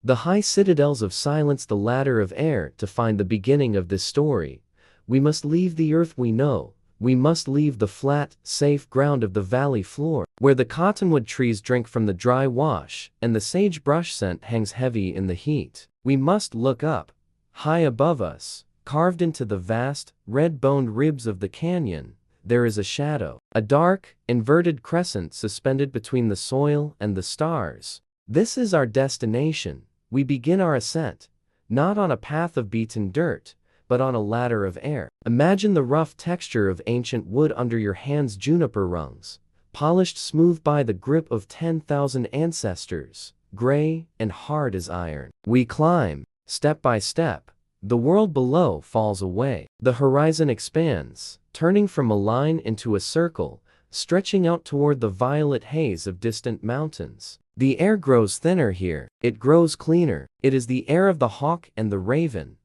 The high citadels of silence, the ladder of air. To find the beginning of this story, we must leave the earth we know. We must leave the flat, safe ground of the valley floor, where the cottonwood trees drink from the dry wash, and the sagebrush scent hangs heavy in the heat. We must look up. High above us, carved into the vast, red-boned ribs of the canyon, there is a shadow, a dark, inverted crescent suspended between the soil and the stars. This is our destination. We begin our ascent, not on a path of beaten dirt, but on a ladder of air. Imagine the rough texture of ancient wood under your hands, juniper rungs, polished smooth by the grip of 10,000 ancestors, gray and hard as iron. We climb, step by step. The world below falls away. The horizon expands, turning from a line into a circle, stretching out toward the violet haze of distant mountains. The air grows thinner here. It grows cleaner. It is the air of the hawk and the raven.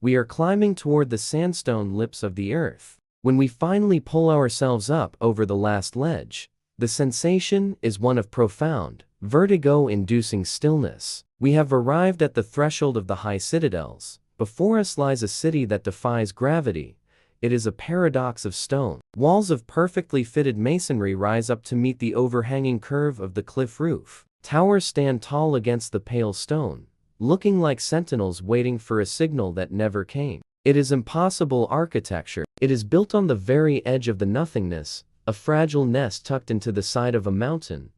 We are climbing toward the sandstone lips of the earth. When we finally pull ourselves up over the last ledge, the sensation is one of profound, vertigo-inducing stillness. We have arrived at the threshold of the high citadels. Before us lies a city that defies gravity. It is a paradox of stone. Walls of perfectly fitted masonry rise up to meet the overhanging curve of the cliff roof. Towers stand tall against the pale stone, looking like sentinels waiting for a signal that never came. It is impossible architecture. It is built on the very edge of the nothingness, a fragile nest tucked into the side of a mountain.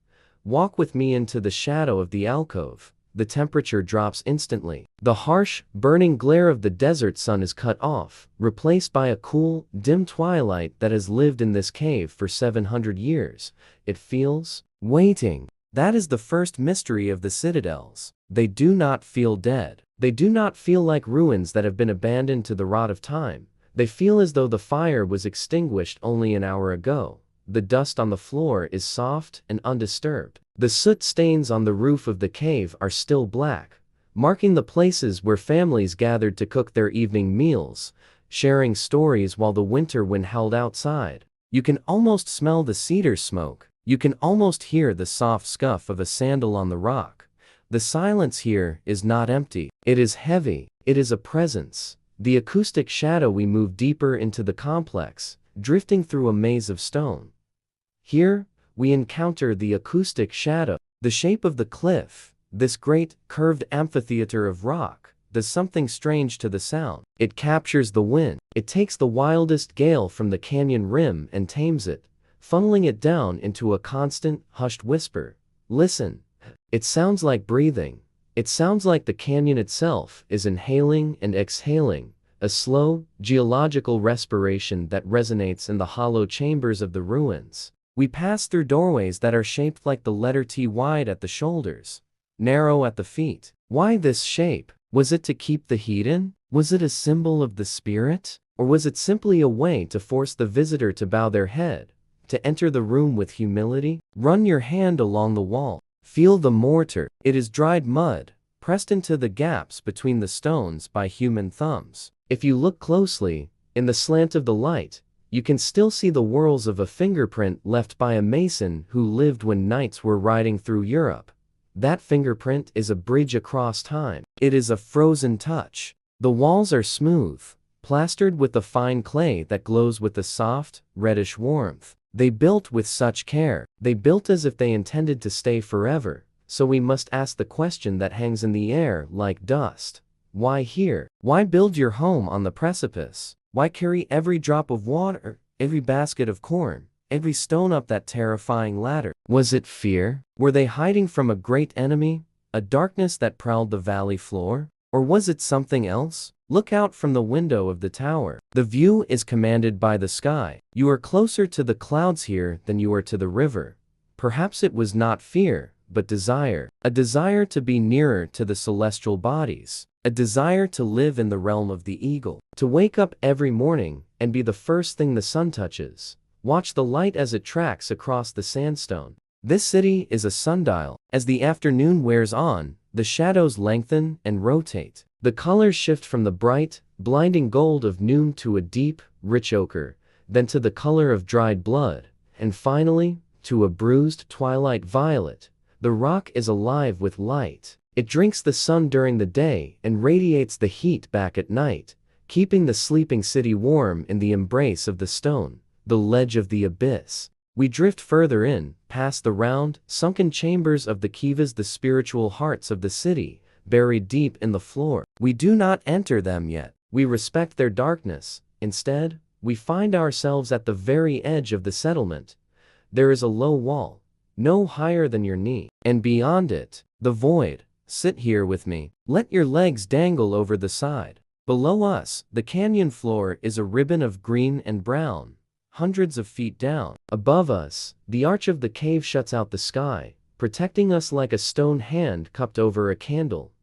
Walk with me into the shadow of the alcove. The temperature drops instantly. The harsh, burning glare of the desert sun is cut off, replaced by a cool, dim twilight that has lived in this cave for 700 years. It feels waiting. That is the first mystery of the citadels. They do not feel dead. They do not feel like ruins that have been abandoned to the rot of time. They feel as though the fire was extinguished only an hour ago. The dust on the floor is soft and undisturbed. The soot stains on the roof of the cave are still black, marking the places where families gathered to cook their evening meals, sharing stories while the winter wind howled outside. You can almost smell the cedar smoke. You can almost hear the soft scuff of a sandal on the rock. The silence here is not empty. It is heavy. It is a presence. The acoustic shadow. We move deeper into the complex, drifting through a maze of stone. Here, we encounter the acoustic shadow. The shape of the cliff, this great, curved amphitheater of rock, does something strange to the sound. It captures the wind. It takes the wildest gale from the canyon rim and tames it, funneling it down into a constant, hushed whisper. Listen. It sounds like breathing. It sounds like the canyon itself is inhaling and exhaling, a slow, geological respiration that resonates in the hollow chambers of the ruins. We pass through doorways that are shaped like the letter T, wide at the shoulders, narrow at the feet. Why this shape? Was it to keep the heat in? Was it a symbol of the spirit? Or was it simply a way to force the visitor to bow their head, to enter the room with humility? Run your hand along the wall. Feel the mortar. It is dried mud, pressed into the gaps between the stones by human thumbs. If you look closely, in the slant of the light, you can still see the whorls of a fingerprint left by a mason who lived when knights were riding through Europe. That fingerprint is a bridge across time. It is a frozen touch. The walls are smooth, plastered with a fine clay that glows with a soft, reddish warmth. They built with such care. They built as if they intended to stay forever. So we must ask the question that hangs in the air like dust. Why here? Why build your home on the precipice? Why carry every drop of water, every basket of corn, every stone up that terrifying ladder? Was it fear? Were they hiding from a great enemy, a darkness that prowled the valley floor? Or was it something else? Look out from the window of the tower. The view is commanded by the sky. You are closer to the clouds here than you are to the river. Perhaps it was not fear, but desire. A desire to be nearer to the celestial bodies. A desire to live in the realm of the eagle. To wake up every morning and be the first thing the sun touches. Watch the light as it tracks across the sandstone. This city is a sundial. As the afternoon wears on, the shadows lengthen and rotate. The colors shift from the bright, blinding gold of noon to a deep, rich ochre, then to the color of dried blood, and finally, to a bruised twilight violet. The rock is alive with light. It drinks the sun during the day and radiates the heat back at night, keeping the sleeping city warm in the embrace of the stone, the ledge of the abyss. We drift further in, past the round, sunken chambers of the Kivas, the spiritual hearts of the city, buried deep in the floor. We do not enter them yet. We respect their darkness. Instead, we find ourselves at the very edge of the settlement. There is a low wall, no higher than your knee, and beyond it, the void. Sit here with me. Let your legs dangle over the side. Below us, the canyon floor is a ribbon of green and brown, hundreds of feet down. Above us, the arch of the cave shuts out the sky, protecting us like a stone hand cupped over a candle.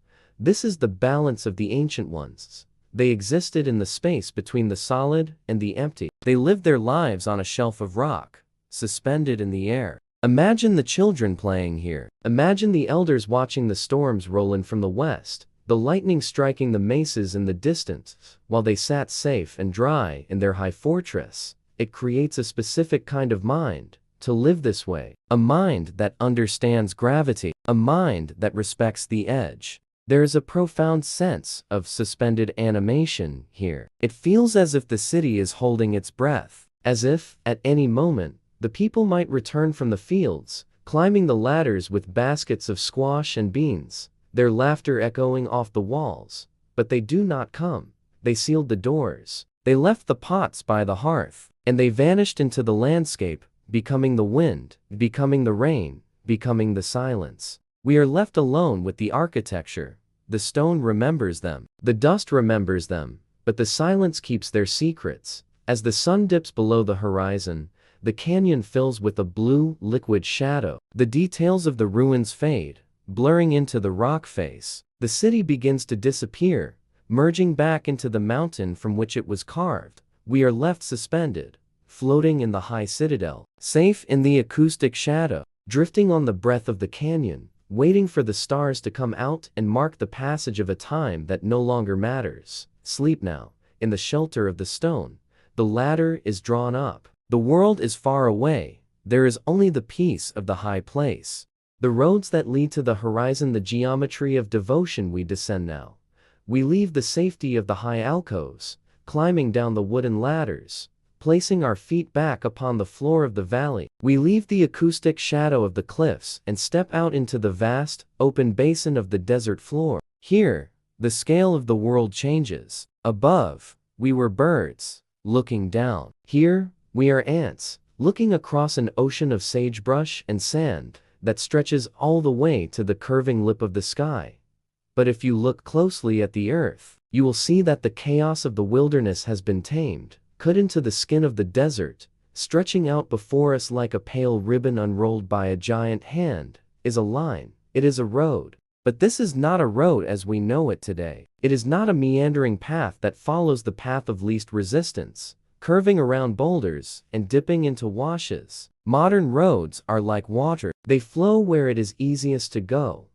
This is the balance of the ancient ones. They existed in the space between the solid and the empty. They lived their lives on a shelf of rock, suspended in the air. Imagine the children playing here. Imagine the elders watching the storms roll in from the west, the lightning striking the mesas in the distance, while they sat safe and dry in their high fortress. It creates a specific kind of mind to live this way. A mind that understands gravity. A mind that respects the edge. There is a profound sense of suspended animation here. It feels as if the city is holding its breath, as if, at any moment, the people might return from the fields, climbing the ladders with baskets of squash and beans, their laughter echoing off the walls. But they do not come. They sealed the doors. They left the pots by the hearth, and they vanished into the landscape, becoming the wind, becoming the rain, becoming the silence. We are left alone with the architecture. The stone remembers them. The dust remembers them, but the silence keeps their secrets. As the sun dips below the horizon, the canyon fills with a blue, liquid shadow. The details of the ruins fade, blurring into the rock face. The city begins to disappear, merging back into the mountain from which it was carved. We are left suspended, floating in the high citadel, safe in the acoustic shadow, drifting on the breath of the canyon, waiting for the stars to come out and mark the passage of a time that no longer matters. Sleep now, in the shelter of the stone. The ladder is drawn up. The world is far away. There is only the peace of the high place. The roads that lead to the horizon, the geometry of devotion. We descend now. We leave the safety of the high alcoves, climbing down the wooden ladders, placing our feet back upon the floor of the valley. We leave the acoustic shadow of the cliffs and step out into the vast, open basin of the desert floor. Here, the scale of the world changes. Above, we were birds, looking down. Here, we are ants, looking across an ocean of sagebrush and sand that stretches all the way to the curving lip of the sky. But if you look closely at the earth, you will see that the chaos of the wilderness has been tamed, cut into the skin of the desert. Stretching out before us like a pale ribbon unrolled by a giant hand, is a line. It is a road. But this is not a road as we know it today. It is not a meandering path that follows the path of least resistance, curving around boulders and dipping into washes. Modern roads are like water. They flow where it is easiest to go.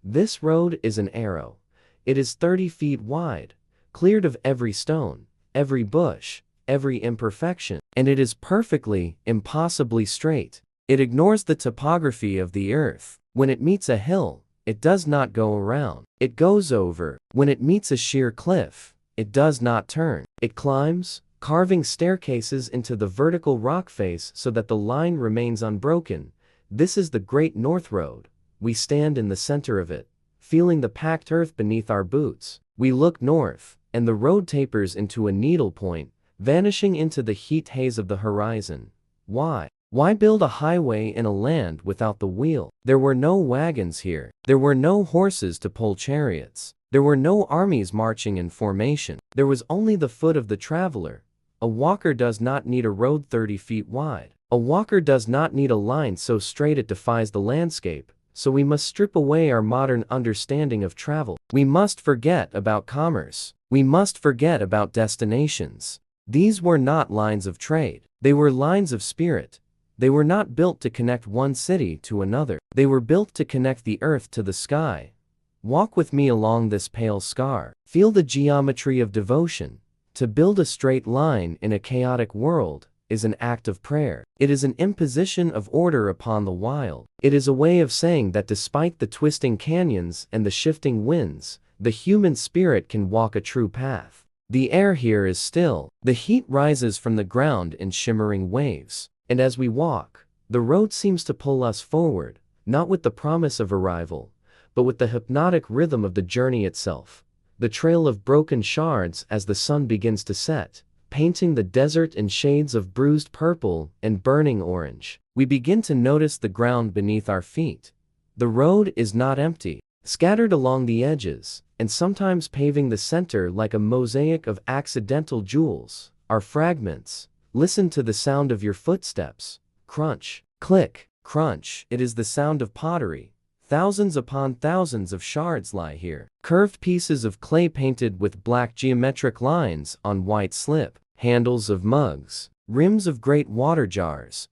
This road is an arrow. It is 30 feet wide, cleared of every stone, every bush, every imperfection, and it is perfectly, impossibly straight. It ignores the topography of the earth. When it meets a hill, it does not go around. It goes over. When it meets a sheer cliff, it does not turn. It climbs, carving staircases into the vertical rock face so that the line remains unbroken. This is the Great North Road. We stand in the center of it, feeling the packed earth beneath our boots. We look north, and the road tapers into a needlepoint, vanishing into the heat haze of the horizon. Why? Why build a highway in a land without the wheel? There were no wagons here. There were no horses to pull chariots. There were no armies marching in formation. There was only the foot of the traveler. A walker does not need a road 30 feet wide. A walker does not need a line so straight it defies the landscape. So we must strip away our modern understanding of travel. We must forget about commerce. We must forget about destinations. These were not lines of trade. They were lines of spirit. They were not built to connect one city to another. They were built to connect the earth to the sky. Walk with me along this pale scar. Feel the geometry of devotion. To build a straight line in a chaotic world, is an act of prayer. It is an imposition of order upon the wild. It is a way of saying that despite the twisting canyons and the shifting winds, the human spirit can walk a true path. The air here is still. The heat rises from the ground in shimmering waves. And as we walk, the road seems to pull us forward, not with the promise of arrival, but with the hypnotic rhythm of the journey itself. The trail of broken shards as the sun begins to set, painting the desert in shades of bruised purple and burning orange. We begin to notice the ground beneath our feet. The road is not empty. Scattered along the edges, and sometimes paving the center like a mosaic of accidental jewels, are fragments. Listen to the sound of your footsteps. Crunch, click, crunch. It is the sound of pottery. Thousands upon thousands of shards lie here. Curved pieces of clay painted with black geometric lines on white slip. Handles of mugs. Rims of great water jars.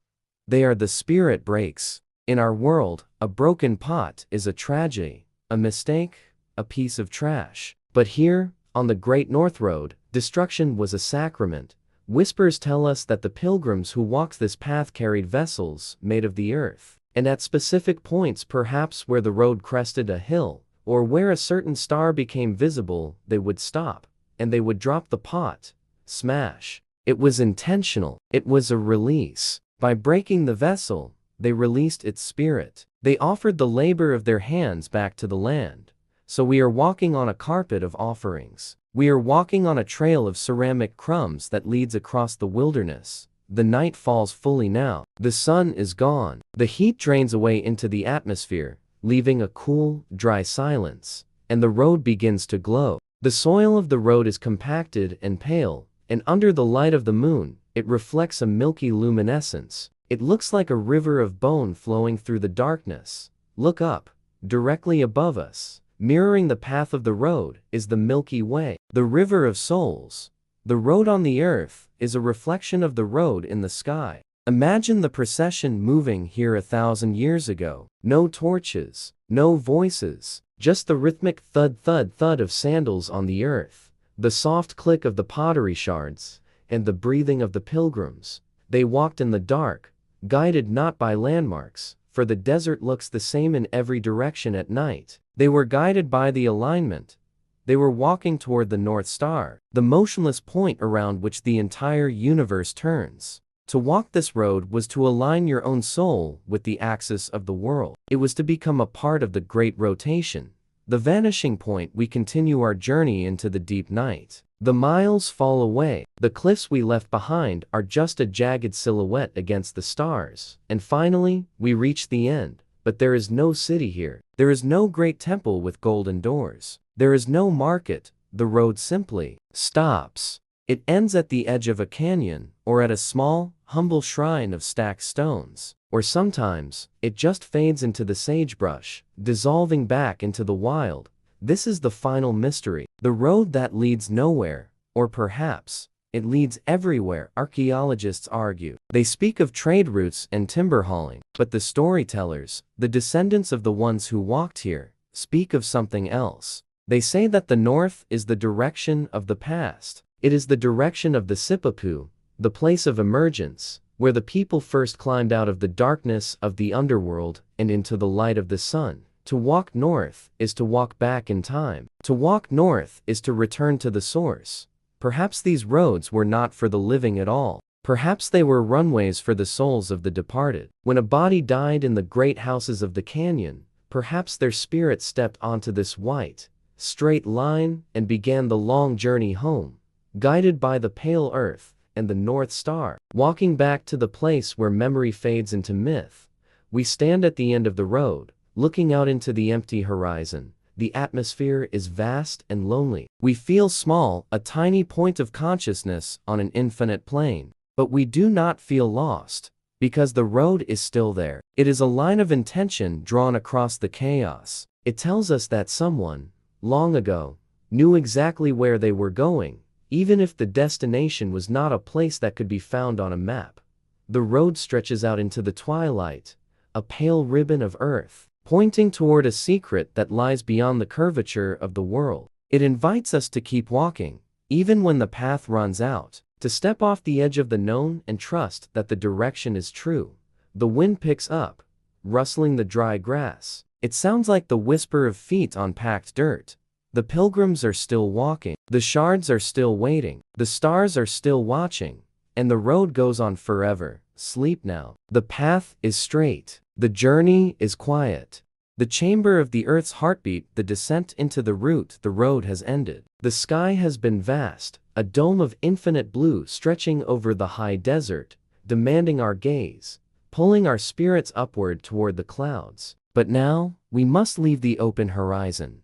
They are the spirit breaks. In our world, a broken pot is a tragedy. A mistake, a piece of trash. But here, on the Great North Road, destruction was a sacrament. Whispers tell us that the pilgrims who walked this path carried vessels made of the earth. And at specific points, perhaps where the road crested a hill, or where a certain star became visible, they would stop, and they would drop the pot. Smash. It was intentional. It was a release. By breaking the vessel, they released its spirit. They offered the labor of their hands back to the land. So we are walking on a carpet of offerings. We are walking on a trail of ceramic crumbs that leads across the wilderness. The night falls fully now. The sun is gone. The heat drains away into the atmosphere, leaving a cool, dry silence. And the road begins to glow. The soil of the road is compacted and pale, and under the light of the moon, it reflects a milky luminescence. It looks like a river of bone flowing through the darkness. Look up. Directly above us, mirroring the path of the road, is the Milky Way, the river of souls. The road on the earth is a reflection of the road in the sky. Imagine the procession moving here 1,000 years ago. No torches, no voices, just the rhythmic thud thud thud of sandals on the earth, the soft click of the pottery shards, and the breathing of the pilgrims. They walked in the dark, guided not by landmarks, for the desert looks the same in every direction at night. They were guided by the alignment. They were walking toward the North Star, the motionless point around which the entire universe turns. To walk this road was to align your own soul with the axis of the world. It was to become a part of the great rotation. The vanishing point. We continue our journey into the deep night. The miles fall away. The cliffs we left behind are just a jagged silhouette against the stars. And finally, we reach the end. But there is no city here. There is no great temple with golden doors. There is no market. The road simply stops. It ends at the edge of a canyon, or at a small, humble shrine of stacked stones. Or sometimes, it just fades into the sagebrush, dissolving back into the wild. This is the final mystery. The road that leads nowhere, or perhaps, it leads everywhere, archaeologists argue. They speak of trade routes and timber hauling, but the storytellers, the descendants of the ones who walked here, speak of something else. They say that the north is the direction of the past. It is the direction of the Sipapu, the place of emergence, where the people first climbed out of the darkness of the underworld and into the light of the sun. To walk north is to walk back in time. To walk north is to return to the source. Perhaps these roads were not for the living at all. Perhaps they were runways for the souls of the departed. When a body died in the great houses of the canyon, perhaps their spirit stepped onto this white, straight line and began the long journey home, guided by the pale earth and the North Star. Walking back to the place where memory fades into myth, we stand at the end of the road, looking out into the empty horizon. The atmosphere is vast and lonely. We feel small, a tiny point of consciousness on an infinite plane. But we do not feel lost, because the road is still there. It is a line of intention drawn across the chaos. It tells us that someone, long ago, knew exactly where they were going, even if the destination was not a place that could be found on a map. The road stretches out into the twilight, a pale ribbon of earth, pointing toward a secret that lies beyond the curvature of the world. It invites us to keep walking, even when the path runs out. To step off the edge of the known and trust that the direction is true. The wind picks up, rustling the dry grass. It sounds like the whisper of feet on packed dirt. The pilgrims are still walking. The shards are still waiting. The stars are still watching. And the road goes on forever. Sleep now. The path is straight. The journey is quiet. The chamber of the earth's heartbeat, the descent into the root, the road has ended. The sky has been vast, a dome of infinite blue stretching over the high desert, demanding our gaze, pulling our spirits upward toward the clouds. But now, we must leave the open horizon.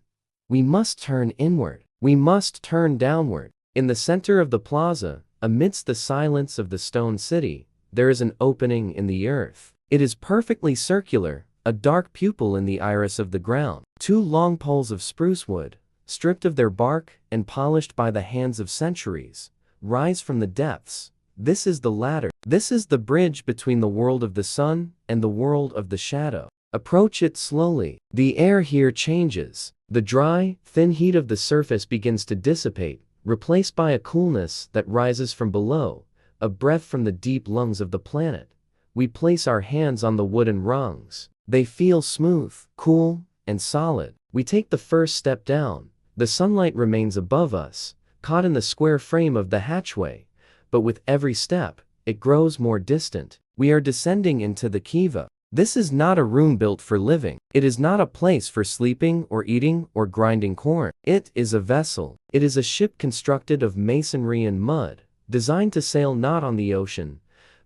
We must turn inward. We must turn downward. In the center of the plaza, amidst the silence of the stone city, there is an opening in the earth. It is perfectly circular, a dark pupil in the iris of the ground. Two long poles of spruce wood, stripped of their bark and polished by the hands of centuries, rise from the depths. This is the ladder. This is the bridge between the world of the sun and the world of the shadow. Approach it slowly. The air here changes. The dry, thin heat of the surface begins to dissipate, replaced by a coolness that rises from below, a breath from the deep lungs of the planet. We place our hands on the wooden rungs. They feel smooth, cool, and solid. We take the first step down. The sunlight remains above us, caught in the square frame of the hatchway, but with every step, it grows more distant. We are descending into the Kiva. This is not a room built for living. It is not a place for sleeping or eating or grinding corn. It is a vessel. It is a ship constructed of masonry and mud, designed to sail not on the ocean,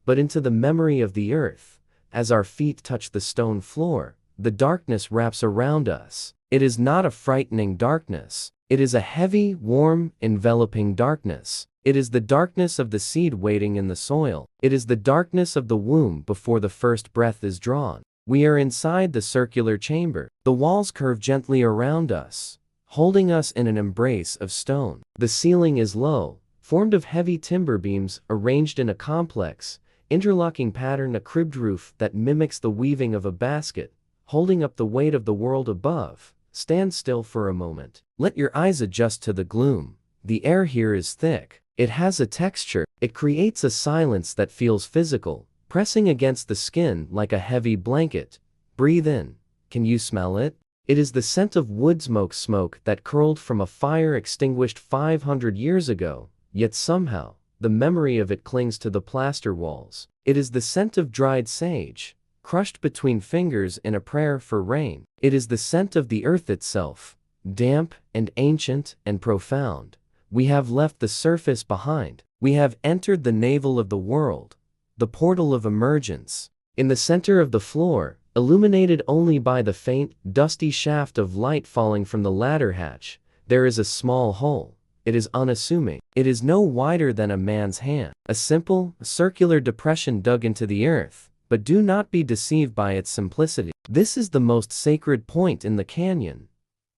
but into the memory of the earth. As our feet touch the stone floor, the darkness wraps around us. It is not a frightening darkness. It is a heavy, warm, enveloping darkness. It is the darkness of the seed waiting in the soil. It is the darkness of the womb before the first breath is drawn. We are inside the circular chamber. The walls curve gently around us, holding us in an embrace of stone. The ceiling is low, formed of heavy timber beams arranged in a complex, interlocking pattern, a cribbed roof that mimics the weaving of a basket, holding up the weight of the world above. Stand still for a moment. Let your eyes adjust to the gloom. The air here is thick. It has a texture. It creates a silence that feels physical, pressing against the skin like a heavy blanket. Breathe in. Can you smell it? It is the scent of wood smoke that curled from a fire extinguished 500 years ago, yet somehow, the memory of it clings to the plaster walls. It is the scent of dried sage, crushed between fingers in a prayer for rain. It is the scent of the earth itself, damp and ancient and profound. We have left the surface behind. We have entered the navel of the world, the portal of emergence. In the center of the floor, illuminated only by the faint, dusty shaft of light falling from the ladder hatch, there is a small hole. It is unassuming. It is no wider than a man's hand. A simple, circular depression dug into the earth. But do not be deceived by its simplicity. This is the most sacred point in the canyon.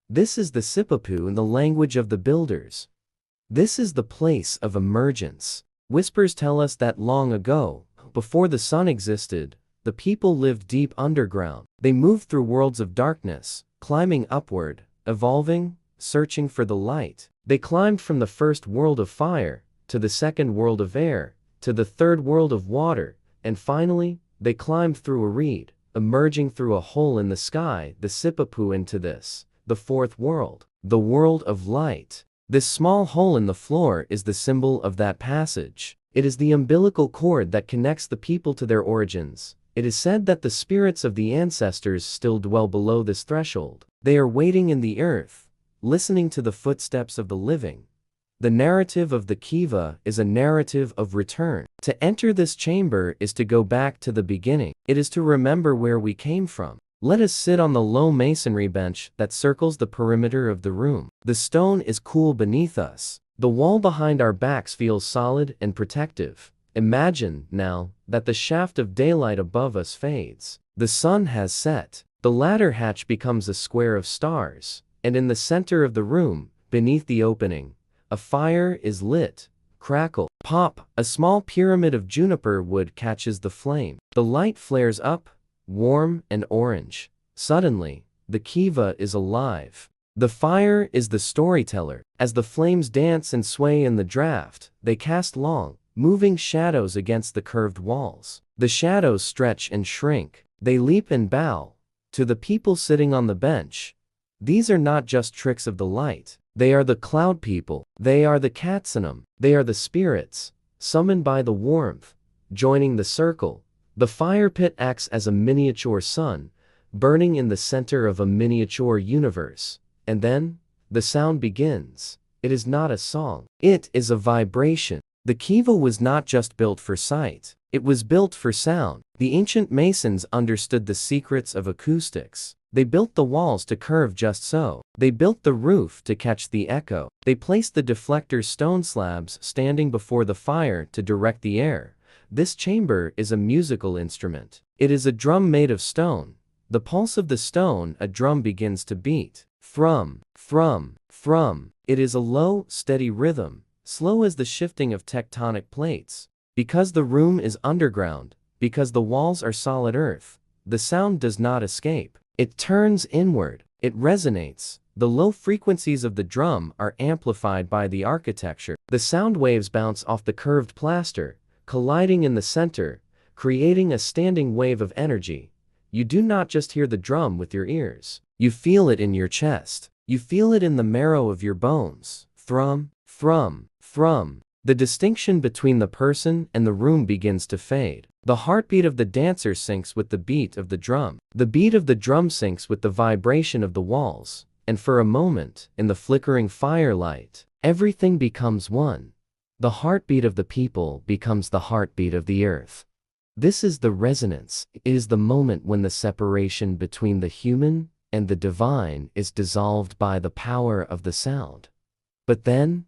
This is the Sipapu in the language of the builders. This is the place of emergence. Whispers tell us that long ago, before the sun existed, the people lived deep underground. They moved through worlds of darkness, climbing upward, evolving, searching for the light. They climbed from the first world of fire, to the second world of air, to the third world of water, and finally, they climbed through a reed, emerging through a hole in the sky, the Sipapu, into this, the fourth world, the world of light. This small hole in the floor is the symbol of that passage. It is the umbilical cord that connects the people to their origins. It is said that the spirits of the ancestors still dwell below this threshold. They are waiting in the earth, listening to the footsteps of the living. The narrative of the Kiva is a narrative of return. To enter this chamber is to go back to the beginning. It is to remember where we came from. Let us sit on the low masonry bench that circles the perimeter of the room. The stone is cool beneath us. The wall behind our backs feels solid and protective. Imagine, now, that the shaft of daylight above us fades. The sun has set. The ladder hatch becomes a square of stars. And in the center of the room, beneath the opening, a fire is lit. Crackle. Pop. A small pyramid of juniper wood catches the flame. The light flares up, warm and orange. Suddenly, the Kiva is alive. The fire is the storyteller. As the flames dance and sway in the draft, they cast long, moving shadows against the curved walls. The shadows stretch and shrink. They leap and bow. To the people sitting on the bench, these are not just tricks of the light. They are the cloud people. They are the Katsanum. They are the spirits, summoned by the warmth, joining the circle. The fire pit acts as a miniature sun, burning in the center of a miniature universe. And then, the sound begins. It is not a song. It is a vibration. The Kiva was not just built for sight. It was built for sound. The ancient masons understood the secrets of acoustics. They built the walls to curve just so. They built the roof to catch the echo. They placed the deflector stone slabs standing before the fire to direct the air. This chamber is a musical instrument. It is a drum made of stone. The pulse of the stone, a drum begins to beat. Thrum, thrum, thrum. It is a low, steady rhythm, slow as the shifting of tectonic plates. Because the room is underground, because the walls are solid earth, the sound does not escape. It turns inward. It resonates. The low frequencies of the drum are amplified by the architecture. The sound waves bounce off the curved plaster, colliding in the center, creating a standing wave of energy. You do not just hear the drum with your ears. You feel it in your chest. You feel it in the marrow of your bones. Thrum, thrum, thrum. The distinction between the person and the room begins to fade. The heartbeat of the dancer syncs with the beat of the drum. The beat of the drum syncs with the vibration of the walls. And for a moment, in the flickering firelight, everything becomes one. The heartbeat of the people becomes the heartbeat of the earth. This is the resonance. It is the moment when the separation between the human and the divine is dissolved by the power of the sound. But then,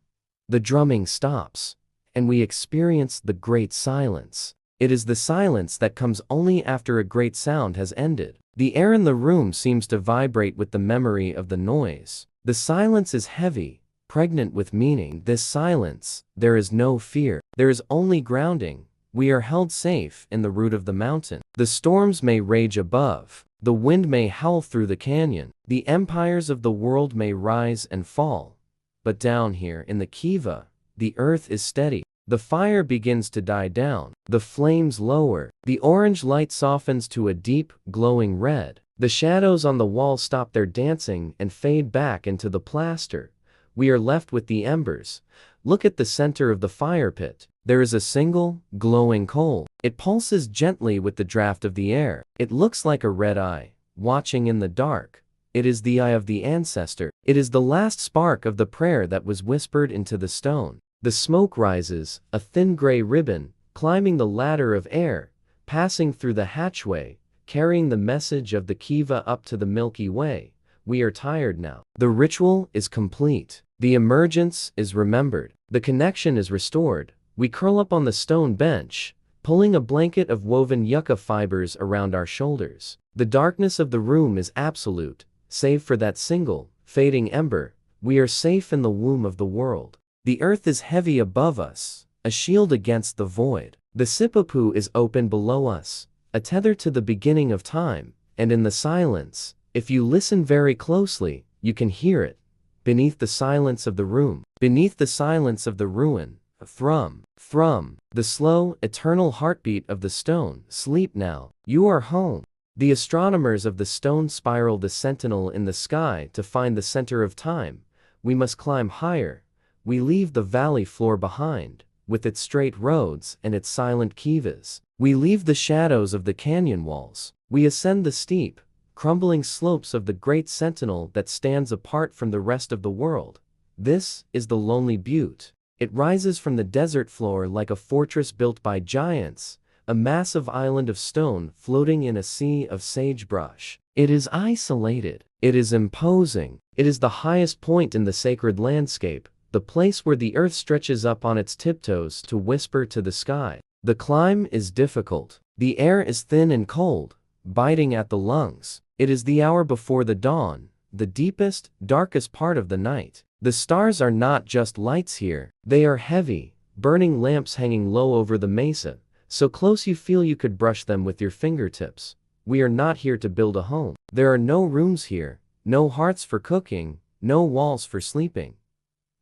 the drumming stops, and we experience the great silence. It is the silence that comes only after a great sound has ended. The air in the room seems to vibrate with the memory of the noise. The silence is heavy, pregnant with meaning. This silence, there is no fear. There is only grounding. We are held safe in the root of the mountain. The storms may rage above. The wind may howl through the canyon. The empires of the world may rise and fall. But down here in the Kiva, the earth is steady. The fire begins to die down. The flames lower. The orange light softens to a deep, glowing red. The shadows on the wall stop their dancing and fade back into the plaster. We are left with the embers. Look at the center of the fire pit. There is a single, glowing coal. It pulses gently with the draft of the air. It looks like a red eye, watching in the dark. It is the eye of the ancestor. It is the last spark of the prayer that was whispered into the stone. The smoke rises, a thin gray ribbon, climbing the ladder of air, passing through the hatchway, carrying the message of the Kiva up to the Milky Way. We are tired now. The ritual is complete. The emergence is remembered. The connection is restored. We curl up on the stone bench, pulling a blanket of woven yucca fibers around our shoulders. The darkness of the room is absolute. Save for that single, fading ember, we are safe in the womb of the world. The earth is heavy above us, a shield against the void. The Sipapu is open below us, a tether to the beginning of time, and in the silence, if you listen very closely, you can hear it. Beneath the silence of the room, beneath the silence of the ruin, thrum, thrum, the slow, eternal heartbeat of the stone. Sleep now, you are home. The astronomers of the stone spiral the sentinel in the sky to find the center of time. We must climb higher. We leave the valley floor behind, with its straight roads and its silent kivas. We leave the shadows of the canyon walls. We ascend the steep, crumbling slopes of the great sentinel that stands apart from the rest of the world. This is the lonely butte. It rises from the desert floor like a fortress built by giants, a massive island of stone floating in a sea of sagebrush. It is isolated. It is imposing. It is the highest point in the sacred landscape, the place where the earth stretches up on its tiptoes to whisper to the sky. The climb is difficult. The air is thin and cold, biting at the lungs. It is the hour before the dawn, the deepest, darkest part of the night. The stars are not just lights here. They are heavy, burning lamps hanging low over the mesa, so close you feel you could brush them with your fingertips. We are not here to build a home. There are no rooms here, no hearths for cooking, no walls for sleeping.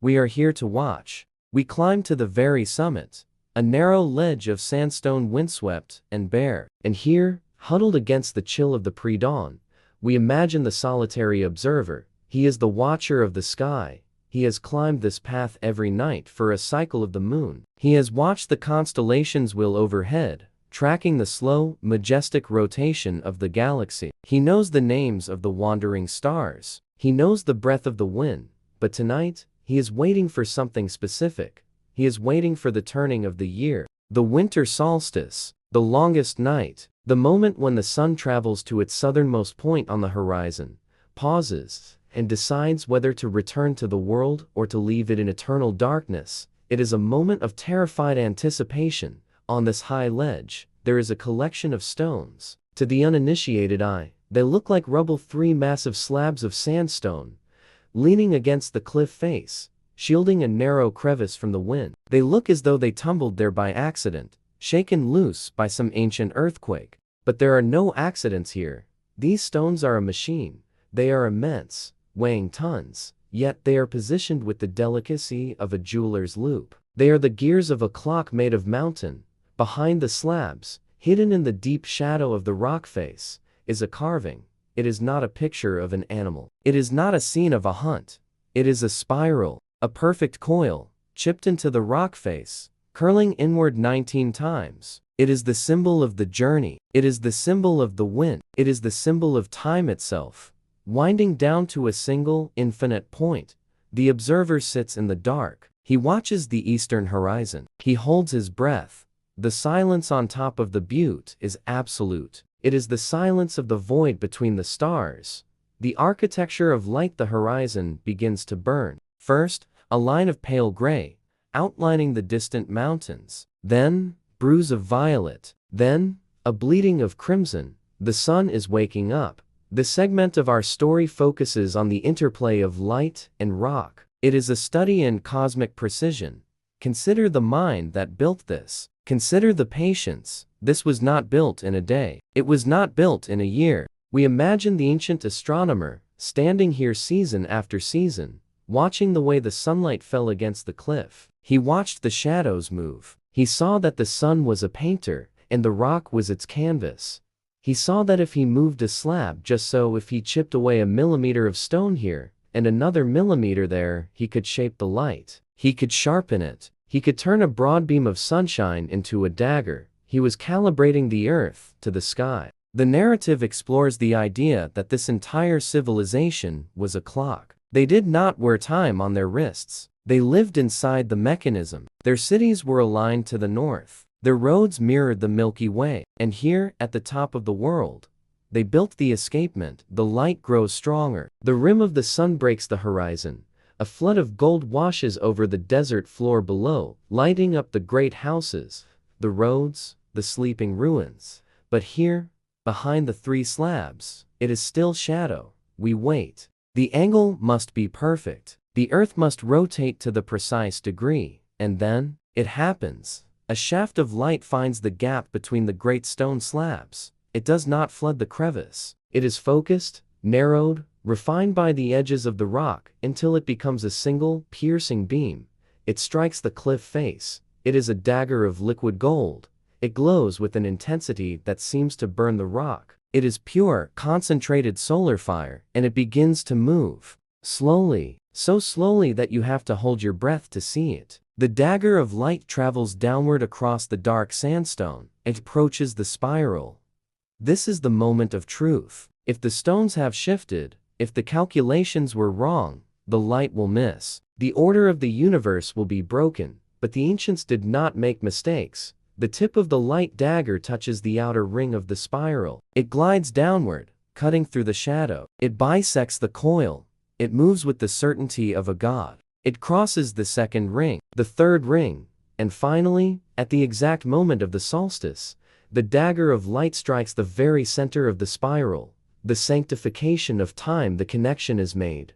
We are here to watch. We climb to the very summit, a narrow ledge of sandstone windswept and bare. And here, huddled against the chill of the pre-dawn, we imagine the solitary observer. He is the watcher of the sky. He has climbed this path every night for a cycle of the moon. He has watched the constellations wheel overhead, tracking the slow, majestic rotation of the galaxy. He knows the names of the wandering stars. He knows the breath of the wind. But tonight, he is waiting for something specific. He is waiting for the turning of the year, the winter solstice, the longest night, the moment when the sun travels to its southernmost point on the horizon, pauses, and decides whether to return to the world or to leave it in eternal darkness. It is a moment of terrified anticipation. On this high ledge, there is a collection of stones. To the uninitiated eye, they look like rubble, 3 massive slabs of sandstone, leaning against the cliff face, shielding a narrow crevice from the wind. They look as though they tumbled there by accident, shaken loose by some ancient earthquake. But there are no accidents here. These stones are a machine. They are immense, weighing tons, yet they are positioned with the delicacy of a jeweler's loop. They are the gears of a clock made of mountain. Behind the slabs, hidden in the deep shadow of the rock face, is a carving. It is not a picture of an animal. It is not a scene of a hunt. It is a spiral, a perfect coil, chipped into the rock face, curling inward 19 times. It is the symbol of the journey. It is the symbol of the wind. It is the symbol of time itself, winding down to a single, infinite point. The observer sits in the dark. He watches the eastern horizon. He holds his breath. The silence on top of the butte is absolute. It is the silence of the void between the stars. The architecture of light. The horizon begins to burn. First, a line of pale gray, outlining the distant mountains. Then, bruise of violet. Then, a bleeding of crimson. The sun is waking up. This segment of our story focuses on the interplay of light and rock. It is a study in cosmic precision. Consider the mind that built this. Consider the patience. This was not built in a day. It was not built in a year. We imagine the ancient astronomer, standing here season after season, watching the way the sunlight fell against the cliff. He watched the shadows move. He saw that the sun was a painter, and the rock was its canvas. He saw that if he moved a slab just so, if he chipped away a millimeter of stone here, and another millimeter there, he could shape the light. He could sharpen it. He could turn a broad beam of sunshine into a dagger. He was calibrating the earth to the sky. The narrative explores the idea that this entire civilization was a clock. They did not wear time on their wrists. They lived inside the mechanism. Their cities were aligned to the north. Their roads mirrored the Milky Way. And here, at the top of the world, they built the escapement. The light grows stronger. The rim of the sun breaks the horizon. A flood of gold washes over the desert floor below, lighting up the great houses, the roads, the sleeping ruins. But here, behind the 3 slabs, it is still shadow. We wait. The angle must be perfect. The earth must rotate to the precise degree. And then, it happens. A shaft of light finds the gap between the great stone slabs. It does not flood the crevice. It is focused, narrowed, refined by the edges of the rock until it becomes a single, piercing beam. It strikes the cliff face. It is a dagger of liquid gold. It glows with an intensity that seems to burn the rock. It is pure, concentrated solar fire, and it begins to move. Slowly, so slowly that you have to hold your breath to see it. The dagger of light travels downward across the dark sandstone. It approaches the spiral. This is the moment of truth. If the stones have shifted, if the calculations were wrong, the light will miss. The order of the universe will be broken. But the ancients did not make mistakes. The tip of the light dagger touches the outer ring of the spiral. It glides downward, cutting through the shadow. It bisects the coil. It moves with the certainty of a god. It crosses the 2nd ring, the 3rd ring, and finally, at the exact moment of the solstice, the dagger of light strikes the very center of the spiral. The sanctification of time. The connection is made.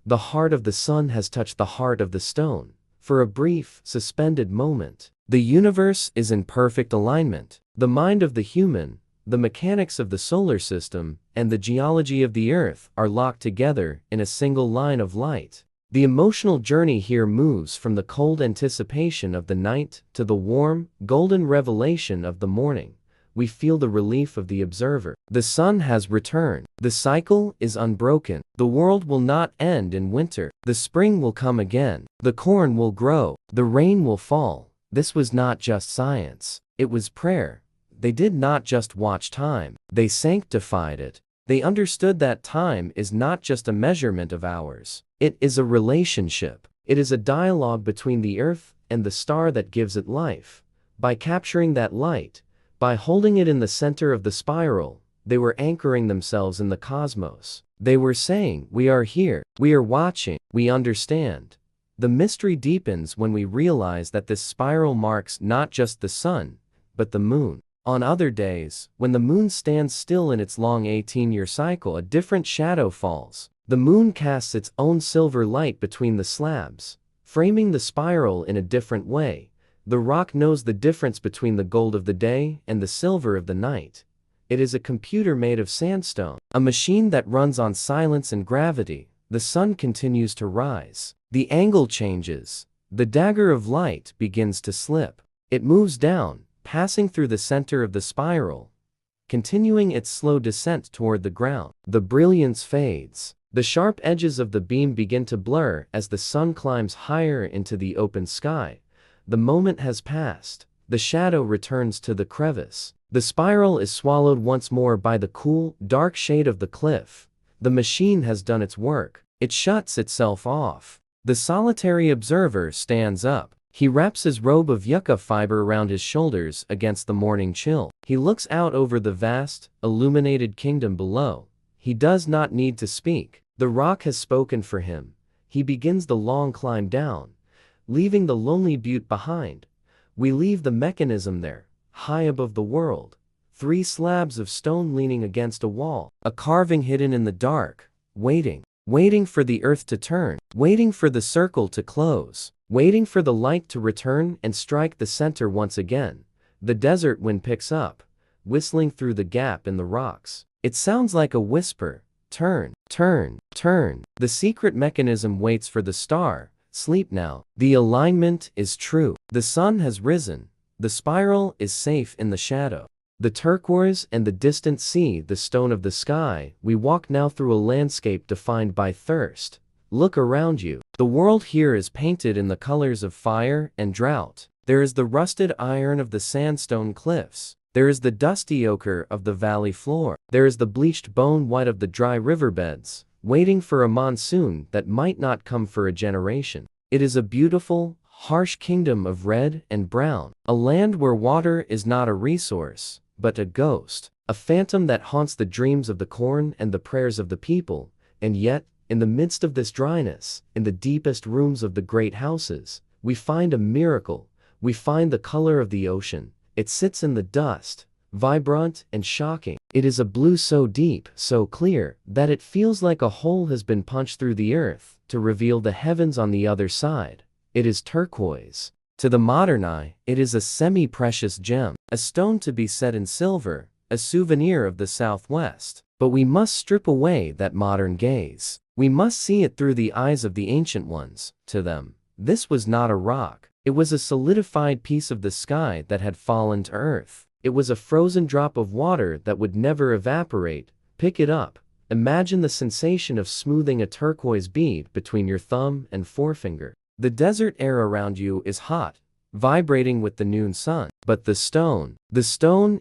The heart of the sun has touched the heart of the stone. For a brief, suspended moment, the universe is in perfect alignment. The mind of the human, the mechanics of the solar system, and the geology of the earth are locked together in a single line of light. The emotional journey here moves from the cold anticipation of the night to the warm, golden revelation of the morning. We feel the relief of the observer. The sun has returned. The cycle is unbroken. The world will not end in winter. The spring will come again. The corn will grow. The rain will fall. This was not just science. It was prayer. They did not just watch time. They sanctified it. They understood that time is not just a measurement of hours. It is a relationship. It is a dialogue between the earth and the star that gives it life. By capturing that light, by holding it in the center of the spiral, they were anchoring themselves in the cosmos. They were saying, "We are here, we are watching, we understand." The mystery deepens when we realize that this spiral marks not just the sun, but the moon. On other days, when the moon stands still in its long 18-year cycle, a different shadow falls. The moon casts its own silver light between the slabs, framing the spiral in a different way. The rock knows the difference between the gold of the day and the silver of the night. It is a computer made of sandstone, a machine that runs on silence and gravity. The sun continues to rise. The angle changes. The dagger of light begins to slip. It moves down, passing through the center of the spiral, continuing its slow descent toward the ground. The brilliance fades. The sharp edges of the beam begin to blur as the sun climbs higher into the open sky. The moment has passed. The shadow returns to the crevice. The spiral is swallowed once more by the cool, dark shade of the cliff. The machine has done its work. It shuts itself off. The solitary observer stands up. He wraps his robe of yucca fiber around his shoulders against the morning chill. He looks out over the vast, illuminated kingdom below. He does not need to speak. The rock has spoken for him. He begins the long climb down, leaving the lonely butte behind. We leave the mechanism there, high above the world. 3 slabs of stone leaning against a wall, a carving hidden in the dark, waiting for the earth to turn, waiting for the circle to close, waiting for the light to return and strike the center once again. The desert wind picks up, whistling through the gap in the rocks. It sounds like a whisper. Turn, turn, turn. The secret mechanism waits for the star. Sleep now. The alignment is true. The sun has risen. The spiral is safe in the shadow. The turquoise and the distant sea, the stone of the sky. We walk now through a landscape defined by thirst. Look around you. The world here is painted in the colors of fire and drought. There is the rusted iron of the sandstone cliffs. There is the dusty ochre of the valley floor. There is the bleached bone white of the dry riverbeds, waiting for a monsoon that might not come for a generation. It is a beautiful, harsh kingdom of red and brown, a land where water is not a resource, but a ghost, a phantom that haunts the dreams of the corn and the prayers of the people. And yet, in the midst of this dryness, in the deepest rooms of the great houses, we find a miracle. We find the color of the ocean. It sits in the dust, vibrant and shocking. It is a blue so deep, so clear, that it feels like a hole has been punched through the earth to reveal the heavens on the other side. It is turquoise. To the modern eye, it is a semi-precious gem, a stone to be set in silver, a souvenir of the Southwest. But we must strip away that modern gaze. We must see it through the eyes of the ancient ones. To them, this was not a rock. It was a solidified piece of the sky that had fallen to earth. It was a frozen drop of water that would never evaporate. Pick it up. Imagine the sensation of smoothing a turquoise bead between your thumb and forefinger. The desert air around you is hot, vibrating with the noon sun. But the stone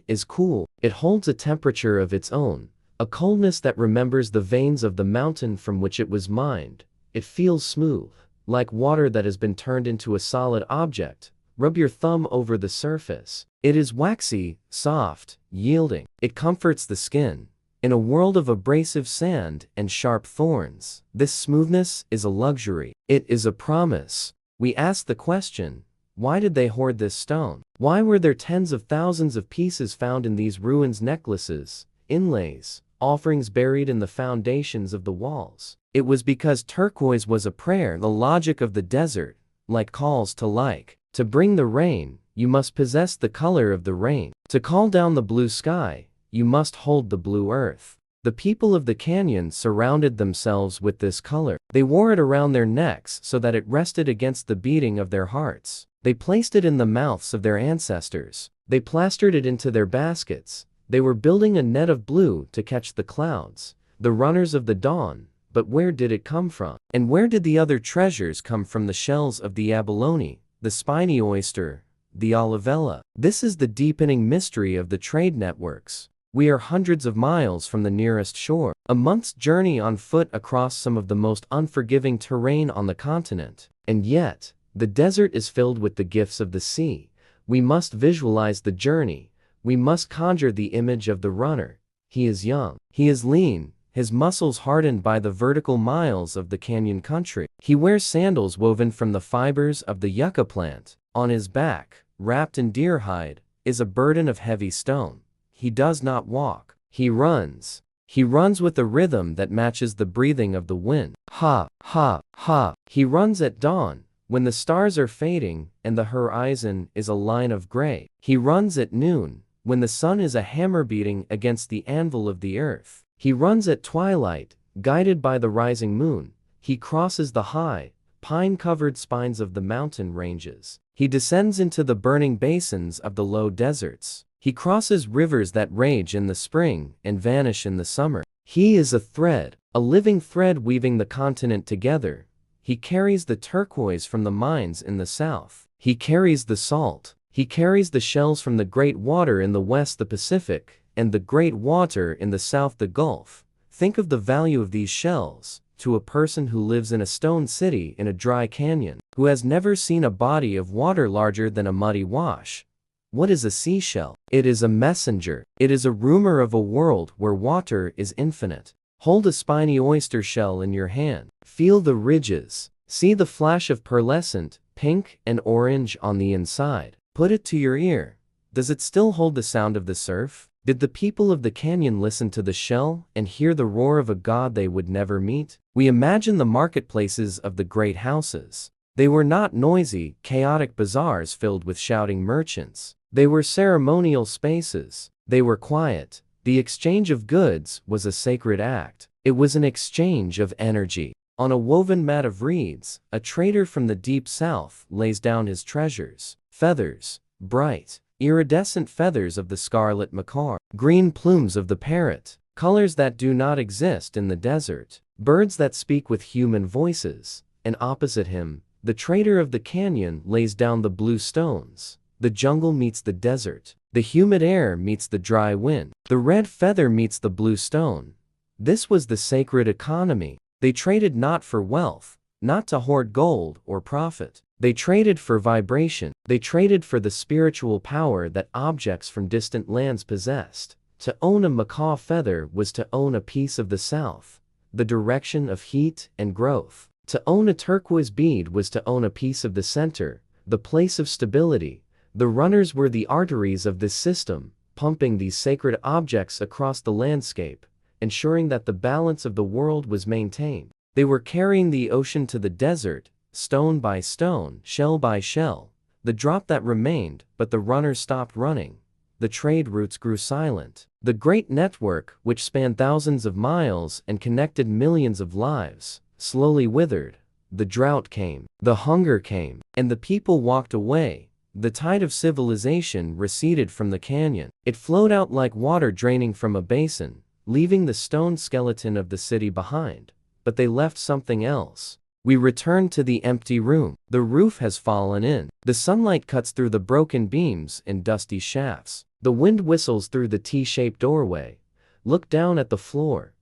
is cool. It holds a temperature of its own, a coldness that remembers the veins of the mountain from which it was mined. It feels smooth, like water that has been turned into a solid object. Rub your thumb over the surface. It is waxy, soft, yielding. It comforts the skin. In a world of abrasive sand and sharp thorns, this smoothness is a luxury. It is a promise. We ask the question, why did they hoard this stone? Why were there tens of thousands of pieces found in these ruins, necklaces, inlays, offerings buried in the foundations of the walls? It was because turquoise was a prayer, the logic of the desert, like calls to like. To bring the rain, you must possess the color of the rain. To call down the blue sky, you must hold the blue earth. The people of the canyon surrounded themselves with this color. They wore it around their necks so that it rested against the beating of their hearts. They placed it in the mouths of their ancestors. They plastered it into their baskets. They were building a net of blue to catch the clouds, the runners of the dawn. But where did it come from? And where did the other treasures come from? The shells of the abalone, the spiny oyster, the olivella. This is the deepening mystery of the trade networks. We are hundreds of miles from the nearest shore, a month's journey on foot across some of the most unforgiving terrain on the continent. And yet, the desert is filled with the gifts of the sea. We must visualize the journey. We must conjure the image of the runner. He is young. He is lean. His muscles hardened by the vertical miles of the canyon country. He wears sandals woven from the fibers of the yucca plant. On his back, wrapped in deer hide, is a burden of heavy stone. He does not walk. He runs. He runs with a rhythm that matches the breathing of the wind. Ha, ha, ha. He runs at dawn, when the stars are fading and the horizon is a line of gray. He runs at noon, when the sun is a hammer beating against the anvil of the earth. He runs at twilight, guided by the rising moon. He crosses the high, pine-covered spines of the mountain ranges. He descends into the burning basins of the low deserts. He crosses rivers that rage in the spring and vanish in the summer. He is a thread, a living thread weaving the continent together. He carries the turquoise from the mines in the south. He carries the salt. He carries the shells from the great water in the west, the Pacific, and the great water in the south, the Gulf. Think of the value of these shells to a person who lives in a stone city in a dry canyon, who has never seen a body of water larger than a muddy wash. What is a seashell? It is a messenger. It is a rumor of a world where water is infinite. Hold a spiny oyster shell in your hand. Feel the ridges. See the flash of pearlescent, pink and orange on the inside. Put it to your ear. Does it still hold the sound of the surf? Did the people of the canyon listen to the shell and hear the roar of a god they would never meet? We imagine the marketplaces of the great houses. They were not noisy, chaotic bazaars filled with shouting merchants. They were ceremonial spaces. They were quiet. The exchange of goods was a sacred act. It was an exchange of energy. On a woven mat of reeds, a trader from the deep south lays down his treasures. Feathers, bright, iridescent feathers of the scarlet macaw, green plumes of the parrot, colors that do not exist in the desert, birds that speak with human voices. And opposite him, the trader of the canyon lays down the blue stones. The jungle meets the desert. The humid air meets the dry wind. The red feather meets the blue stone. This was the sacred economy. They traded not for wealth, not to hoard gold or profit. They traded for vibration. They traded for the spiritual power that objects from distant lands possessed. To own a macaw feather was to own a piece of the south, the direction of heat and growth. To own a turquoise bead was to own a piece of the center, the place of stability. The runners were the arteries of this system, pumping these sacred objects across the landscape, ensuring that the balance of the world was maintained. They were carrying the ocean to the desert, stone by stone, shell by shell. The drop that remained, but the runners stopped running. The trade routes grew silent. The great network, which spanned thousands of miles and connected millions of lives, slowly withered. The drought came. The hunger came. And the people walked away. The tide of civilization receded from the canyon. It flowed out like water draining from a basin, leaving the stone skeleton of the city behind. But they left something else. We return to the empty room. The roof has fallen in. The sunlight cuts through the broken beams and dusty shafts. The wind whistles through the T-shaped doorway. Look down at the floor.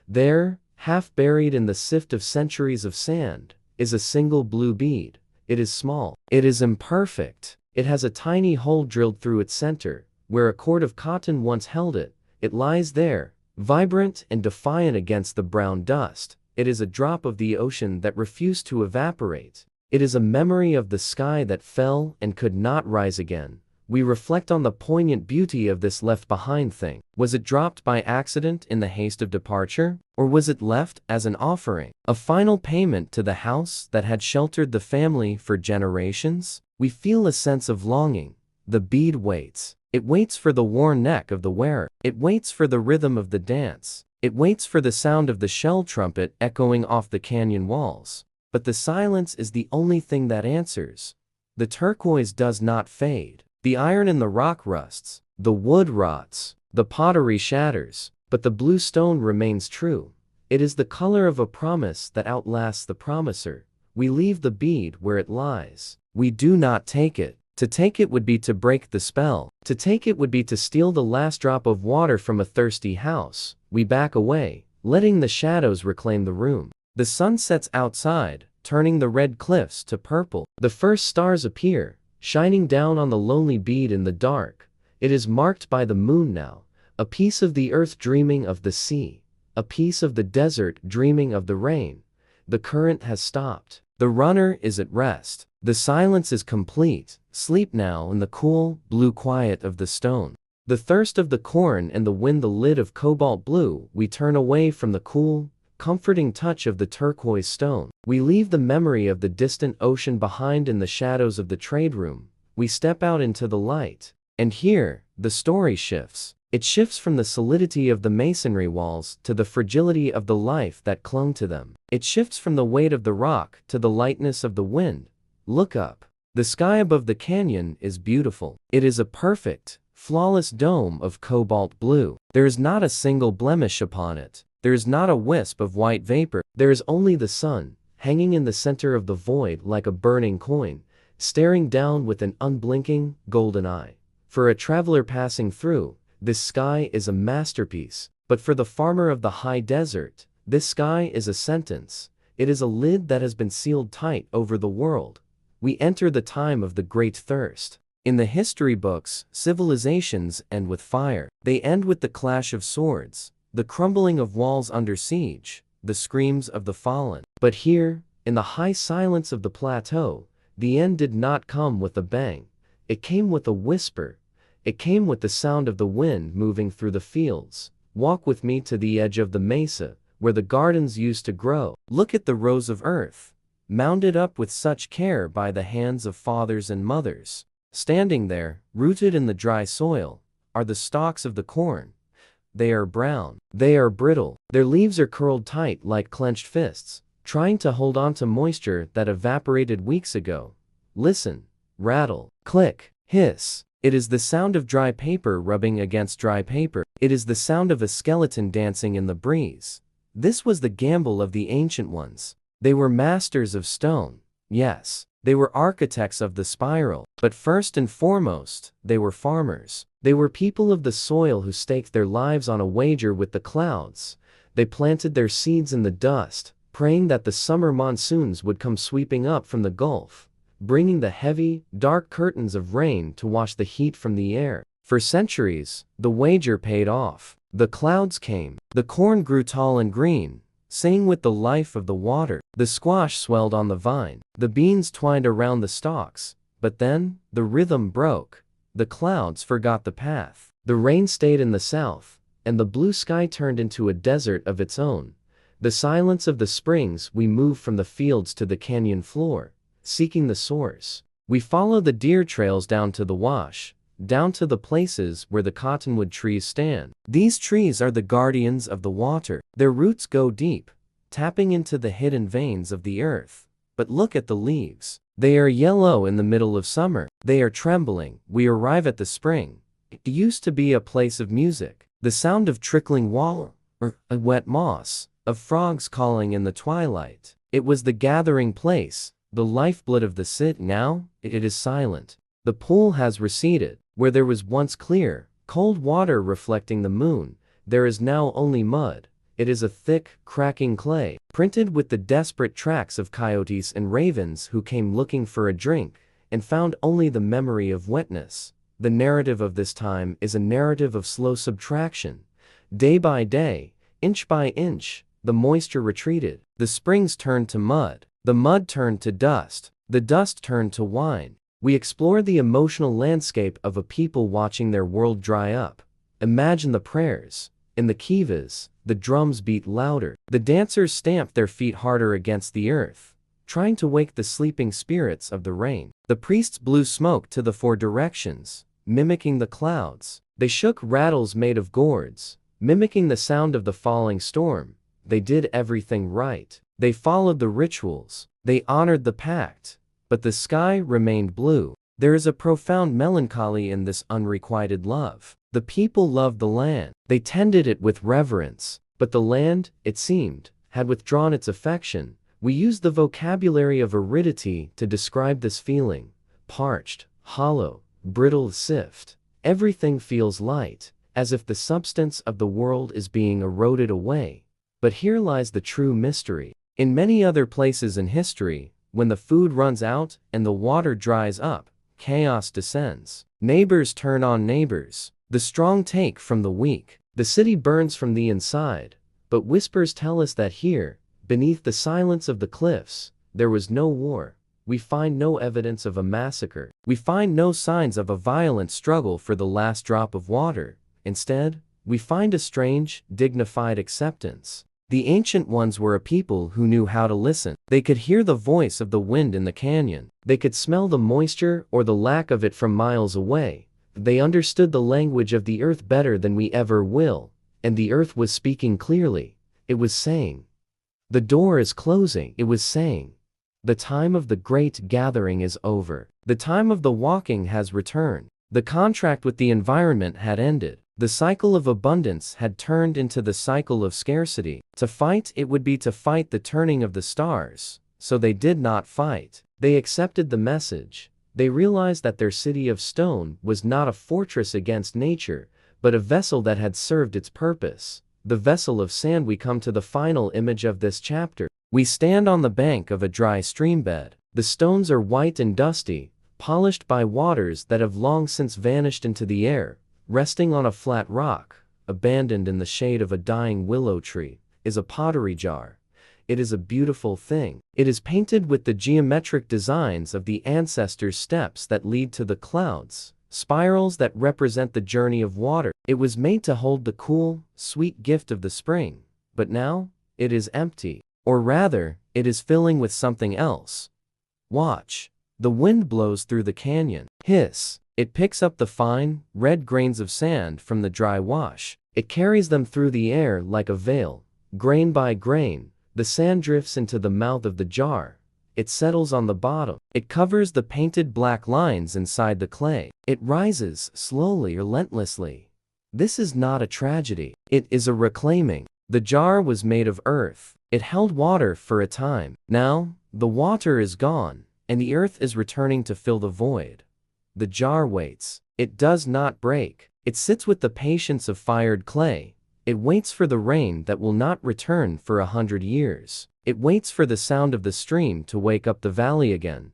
There, half buried in the sift of centuries of sand, is a single blue bead. It is small. It is imperfect. It has a tiny hole drilled through its center, where a cord of cotton once held it. It lies there, vibrant and defiant against the brown dust. It is a drop of the ocean that refused to evaporate. It is a memory of the sky that fell and could not rise again. We reflect on the poignant beauty of this left-behind thing. Was it dropped by accident in the haste of departure? Or was it left as an offering, a final payment to the house that had sheltered the family for generations? We feel a sense of longing. The bead waits. It waits for the worn neck of the wearer. It waits for the rhythm of the dance. It waits for the sound of the shell trumpet echoing off the canyon walls. But the silence is the only thing that answers. The turquoise does not fade. The iron in the rock rusts. The wood rots. The pottery shatters. But the blue stone remains true. It is the color of a promise that outlasts the promiser. We leave the bead where it lies. We do not take it. To take it would be to break the spell. To take it would be to steal the last drop of water from a thirsty house. We back away, letting the shadows reclaim the room. The sun sets outside, turning the red cliffs to purple. The first stars appear, shining down on the lonely bead in the dark. It is marked by the moon now, a piece of the earth dreaming of the sea, a piece of the desert dreaming of the rain. The current has stopped. The runner is at rest. The silence is complete. Sleep now in the cool, blue quiet of the stone. The thirst of the corn and the wind, the lid of cobalt blue. We turn away from the cool, comforting touch of the turquoise stone. We leave the memory of the distant ocean behind in the shadows of the trade room. We step out into the light. And here, the story shifts. It shifts from the solidity of the masonry walls to the fragility of the life that clung to them. It shifts from the weight of the rock to the lightness of the wind. Look up. The sky above the canyon is beautiful. It is a perfect, flawless dome of cobalt blue. There is not a single blemish upon it. There is not a wisp of white vapor. There is only the sun, hanging in the center of the void like a burning coin, staring down with an unblinking, golden eye. For a traveler passing through, this sky is a masterpiece. But for the farmer of the high desert, this sky is a sentence. It is a lid that has been sealed tight over the world. We enter the time of the great thirst. In the history books, civilizations end with fire. They end with the clash of swords, the crumbling of walls under siege, the screams of the fallen. But here, in the high silence of the plateau, the end did not come with a bang. It came with a whisper. It came with the sound of the wind moving through the fields. Walk with me to the edge of the mesa, where the gardens used to grow. Look at the rows of earth, mounded up with such care by the hands of fathers and mothers. Standing there, rooted in the dry soil, are the stalks of the corn. They are brown. They are brittle. Their leaves are curled tight like clenched fists, trying to hold on to moisture that evaporated weeks ago. Listen. Rattle. Click. Hiss. It is the sound of dry paper rubbing against dry paper. It is the sound of a skeleton dancing in the breeze. This was the gamble of the ancient ones. They were masters of stone. Yes, they were architects of the spiral. But first and foremost, they were farmers. They were people of the soil who staked their lives on a wager with the clouds. They planted their seeds in the dust, praying that the summer monsoons would come sweeping up from the Gulf, bringing the heavy, dark curtains of rain to wash the heat from the air. For centuries, the wager paid off. The clouds came. The corn grew tall and green, singing with the life of the water. The squash swelled on the vine. The beans twined around the stalks. But then, the rhythm broke. The clouds forgot the path. The rain stayed in the south, and the blue sky turned into a desert of its own. The silence of the springs. We move from the fields to the canyon floor, seeking the source. We follow the deer trails down to the wash, down to the places where the cottonwood trees stand. These trees are the guardians of the water. Their roots go deep, tapping into the hidden veins of the earth. But look at the leaves. They are yellow in the middle of summer. They are trembling. We arrive at the spring. It used to be a place of music. The sound of trickling water, or a wet moss, of frogs calling in the twilight. It was the gathering place, the lifeblood of the city. Now, it is silent. The pool has receded. Where there was once clear, cold water reflecting the moon, there is now only mud. It is a thick, cracking clay, printed with the desperate tracks of coyotes and ravens who came looking for a drink, and found only the memory of wetness. The narrative of this time is a narrative of slow subtraction. Day by day, inch by inch, the moisture retreated. The springs turned to mud. The mud turned to dust. The dust turned to wine. We explore the emotional landscape of a people watching their world dry up. Imagine the prayers. In the Kivas, the drums beat louder. The dancers stamped their feet harder against the earth, trying to wake the sleeping spirits of the rain. The priests blew smoke to the four directions, mimicking the clouds. They shook rattles made of gourds, mimicking the sound of the falling storm. They did everything right. They followed the rituals. They honored the pact. But the sky remained blue. There is a profound melancholy in this unrequited love. The people loved the land. They tended it with reverence. But the land, it seemed, had withdrawn its affection. We use the vocabulary of aridity to describe this feeling. Parched, hollow, brittle sift. Everything feels light, as if the substance of the world is being eroded away. But here lies the true mystery. In many other places in history, when the food runs out and the water dries up, chaos descends. Neighbors turn on neighbors. The strong take from the weak. The city burns from the inside. But whispers tell us that here, beneath the silence of the cliffs, there was no war. We find no evidence of a massacre. We find no signs of a violent struggle for the last drop of water. Instead, we find a strange, dignified acceptance. The ancient ones were a people who knew how to listen. They could hear the voice of the wind in the canyon. They could smell the moisture or the lack of it from miles away. They understood the language of the earth better than we ever will. And the earth was speaking clearly. It was saying, "The door is closing." It was saying, "The time of the great gathering is over. The time of the walking has returned." The contract with the environment had ended. The cycle of abundance had turned into the cycle of scarcity. To fight, it would be to fight the turning of the stars. So they did not fight. They accepted the message. They realized that their city of stone was not a fortress against nature, but a vessel that had served its purpose. The vessel of sand. We come to the final image of this chapter. We stand on the bank of a dry streambed. The stones are white and dusty, polished by waters that have long since vanished into the air. Resting on a flat rock, abandoned in the shade of a dying willow tree, is a pottery jar. It is a beautiful thing. It is painted with the geometric designs of the ancestors' steps that lead to the clouds, spirals that represent the journey of water. It was made to hold the cool, sweet gift of the spring. But now, it is empty. Or rather, it is filling with something else. Watch. The wind blows through the canyon. Hiss. It picks up the fine, red grains of sand from the dry wash. It carries them through the air like a veil. Grain by grain, the sand drifts into the mouth of the jar. It settles on the bottom. It covers the painted black lines inside the clay. It rises slowly or relentlessly. This is not a tragedy. It is a reclaiming. The jar was made of earth. It held water for a time. Now, the water is gone, and the earth is returning to fill the void. The jar waits. It does not break. It sits with the patience of fired clay. It waits for the rain that will not return for 100 years. It waits for the sound of the stream to wake up the valley again.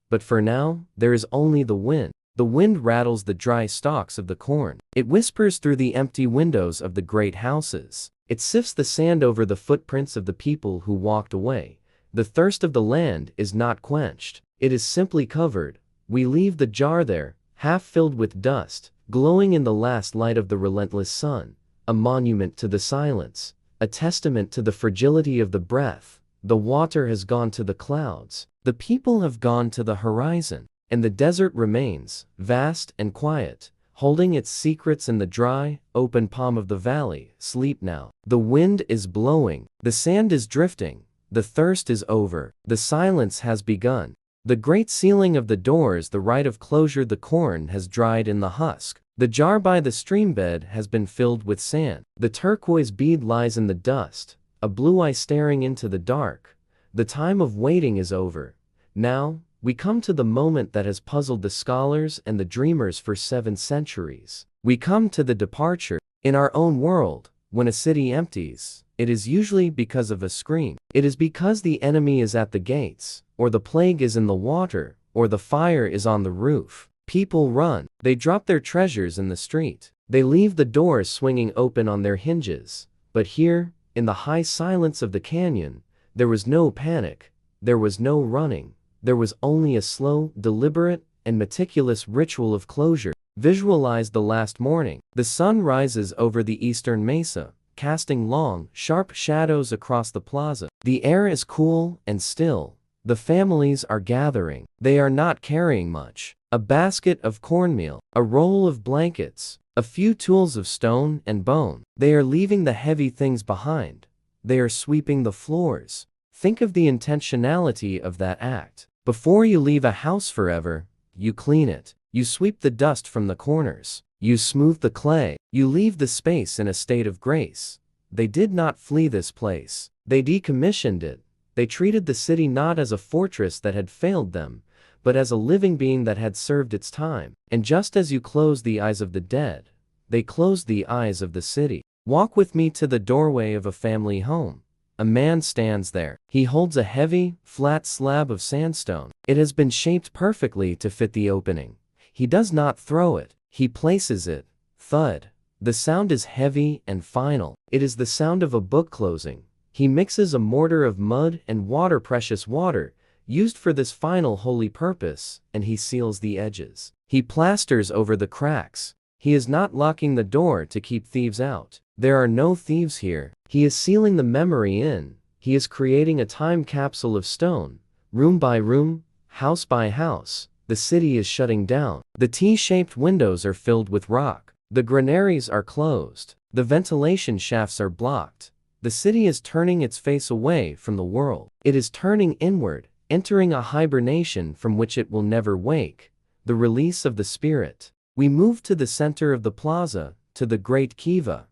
But for now, there is only the wind. The wind rattles the dry stalks of the corn. It whispers through the empty windows of the great houses. It sifts the sand over the footprints of the people who walked away. The thirst of the land is not quenched. It is simply covered. We leave the jar there, half filled with dust, glowing in the last light of the relentless sun, a monument to the silence, a testament to the fragility of the breath. The water has gone to the clouds, the people have gone to the horizon, and the desert remains, vast and quiet, holding its secrets in the dry, open palm of the valley. Sleep now. The wind is blowing, the sand is drifting, the thirst is over, the silence has begun. The great sealing of the doors, the rite of closure. The corn has dried in the husk. The jar by the streambed has been filled with sand. The turquoise bead lies in the dust, a blue eye staring into the dark. The time of waiting is over. Now, we come to the moment that has puzzled the scholars and the dreamers for 7 centuries. We come to the departure. In our own world, when a city empties, it is usually because of a scream. It is because the enemy is at the gates, or the plague is in the water, or the fire is on the roof. People run. They drop their treasures in the street. They leave the doors swinging open on their hinges. But here, in the high silence of the canyon, there was no panic. There was no running. There was only a slow, deliberate, and meticulous ritual of closure. Visualize the last morning. The sun rises over the eastern mesa, casting long, sharp shadows across the plaza. The air is cool and still. The families are gathering. They are not carrying much. A basket of cornmeal, a roll of blankets, A few tools of stone and bone. They are leaving the heavy things behind. They are sweeping the floors. Think of the intentionality of that act. Before you leave a house forever, you clean it. You sweep the dust from the corners. You smooth the clay. You leave the space in a state of grace. They did not flee this place. They decommissioned it. They treated the city not as a fortress that had failed them, but as a living being that had served its time. And just as you close the eyes of the dead, they closed the eyes of the city. Walk with me to the doorway of a family home. A man stands there. He holds a heavy, flat slab of sandstone. It has been shaped perfectly to fit the opening. He does not throw it. He places it. Thud. The sound is heavy and final. It is the sound of a book closing. He mixes a mortar of mud and water, precious water, used for this final holy purpose, and he seals the edges. He plasters over the cracks. He is not locking the door to keep thieves out. There are no thieves here. He is sealing the memory in. He is creating a time capsule of stone. Room by room, house by house, the city is shutting down. The T-shaped windows are filled with rock. The granaries are closed. The ventilation shafts are blocked. The city is turning its face away from the world. It is turning inward, entering a hibernation from which it will never wake. The release of the spirit. We move to the center of the plaza, to the great Kiva.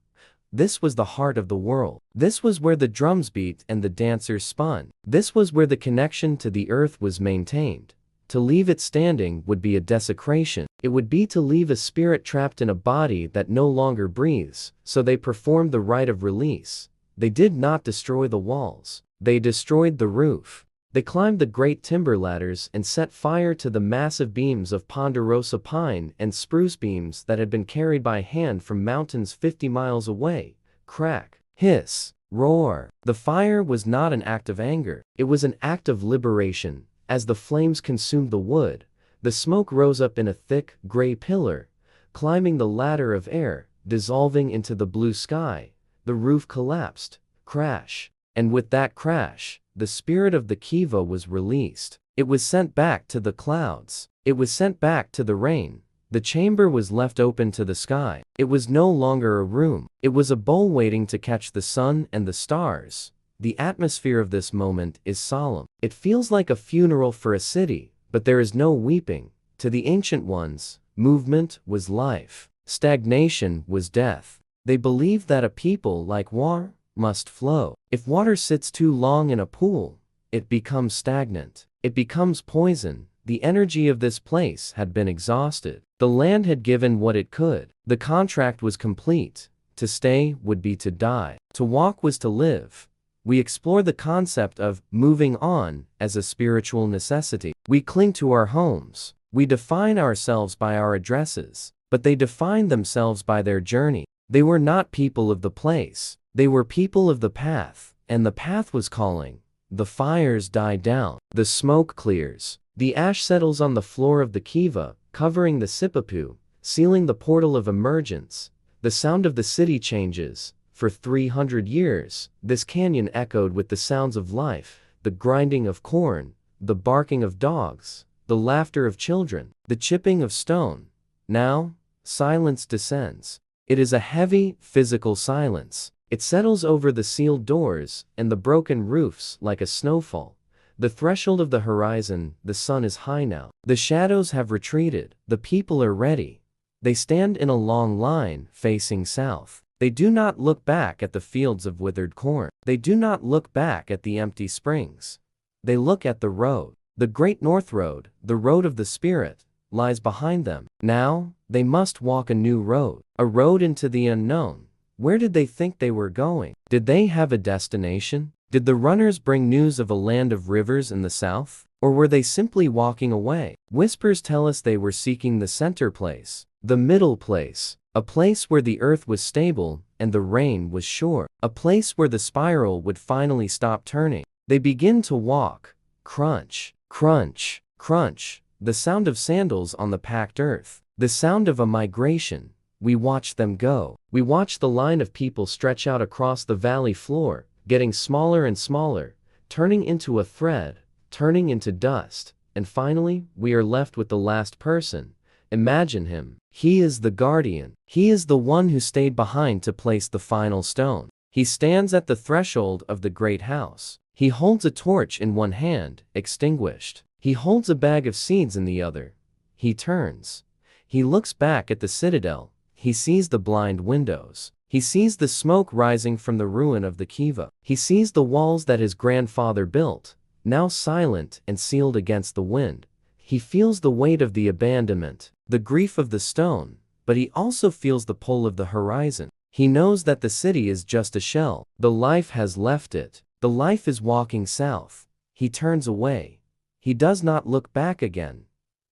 This was the heart of the world. This was where the drums beat and the dancers spun. This was where the connection to the earth was maintained. To leave it standing would be a desecration. It would be to leave a spirit trapped in a body that no longer breathes. So they performed the rite of release. They did not destroy the walls. They destroyed the roof. They climbed the great timber ladders and set fire to the massive beams of ponderosa pine and spruce beams that had been carried by hand from mountains 50 miles away. Crack, hiss, roar. The fire was not an act of anger. It was an act of liberation. As the flames consumed the wood, the smoke rose up in a thick, gray pillar, climbing the ladder of air, dissolving into the blue sky. The roof collapsed. Crash. And with that crash, the spirit of the Kiva was released. It was sent back to the clouds. It was sent back to the rain. The chamber was left open to the sky. It was no longer a room. It was a bowl waiting to catch the sun and the stars. The atmosphere of this moment is solemn. It feels like a funeral for a city, but there is no weeping. To the ancient ones, movement was life. Stagnation was death. They believed that a people like water must flow. If water sits too long in a pool, it becomes stagnant. It becomes poison. The energy of this place had been exhausted. The land had given what it could. The contract was complete. To stay would be to die. To walk was to live. We explore the concept of moving on as a spiritual necessity. We cling to our homes. We define ourselves by our addresses, but they define themselves by their journey. They were not people of the place. They were people of the path, and the path was calling. The fires die down. The smoke clears. The ash settles on the floor of the Kiva, covering the Sipapu, sealing the portal of emergence. The sound of the city changes. For 300 years, this canyon echoed with the sounds of life, the grinding of corn, the barking of dogs, the laughter of children, the chipping of stone. Now, silence descends. It is a heavy, physical silence. It settles over the sealed doors and the broken roofs like a snowfall. The threshold of the horizon, the sun is high now. The shadows have retreated. The people are ready. They stand in a long line, facing south. They do not look back at the fields of withered corn. They do not look back at the empty springs. They look at the road. The great North Road, the road of the Spirit, lies behind them. Now, they must walk a new road. A road into the unknown. Where did they think they were going? Did they have a destination? Did the runners bring news of a land of rivers in the south? Or were they simply walking away? Whispers tell us they were seeking the center place, the middle place, a place where the earth was stable and the rain was sure, a place where the spiral would finally stop turning. They begin to walk. Crunch, crunch, crunch, the sound of sandals on the packed earth, the sound of a migration. We watch them go. We watch the line of people stretch out across the valley floor, getting smaller and smaller, turning into a thread, turning into dust, and finally, we are left with the last person, Imagine him. He is the guardian. He is the one who stayed behind to place the final stone. He stands at the threshold of the great house. He holds a torch in one hand, extinguished. He holds a bag of seeds in the other. He turns. He looks back at the citadel. He sees the blind windows. He sees the smoke rising from the ruin of the Kiva. He sees the walls that his grandfather built, now silent and sealed against the wind. He feels the weight of the abandonment, the grief of the stone, but he also feels the pull of the horizon. He knows that the city is just a shell. The life has left it. The life is walking south. He turns away. He does not look back again.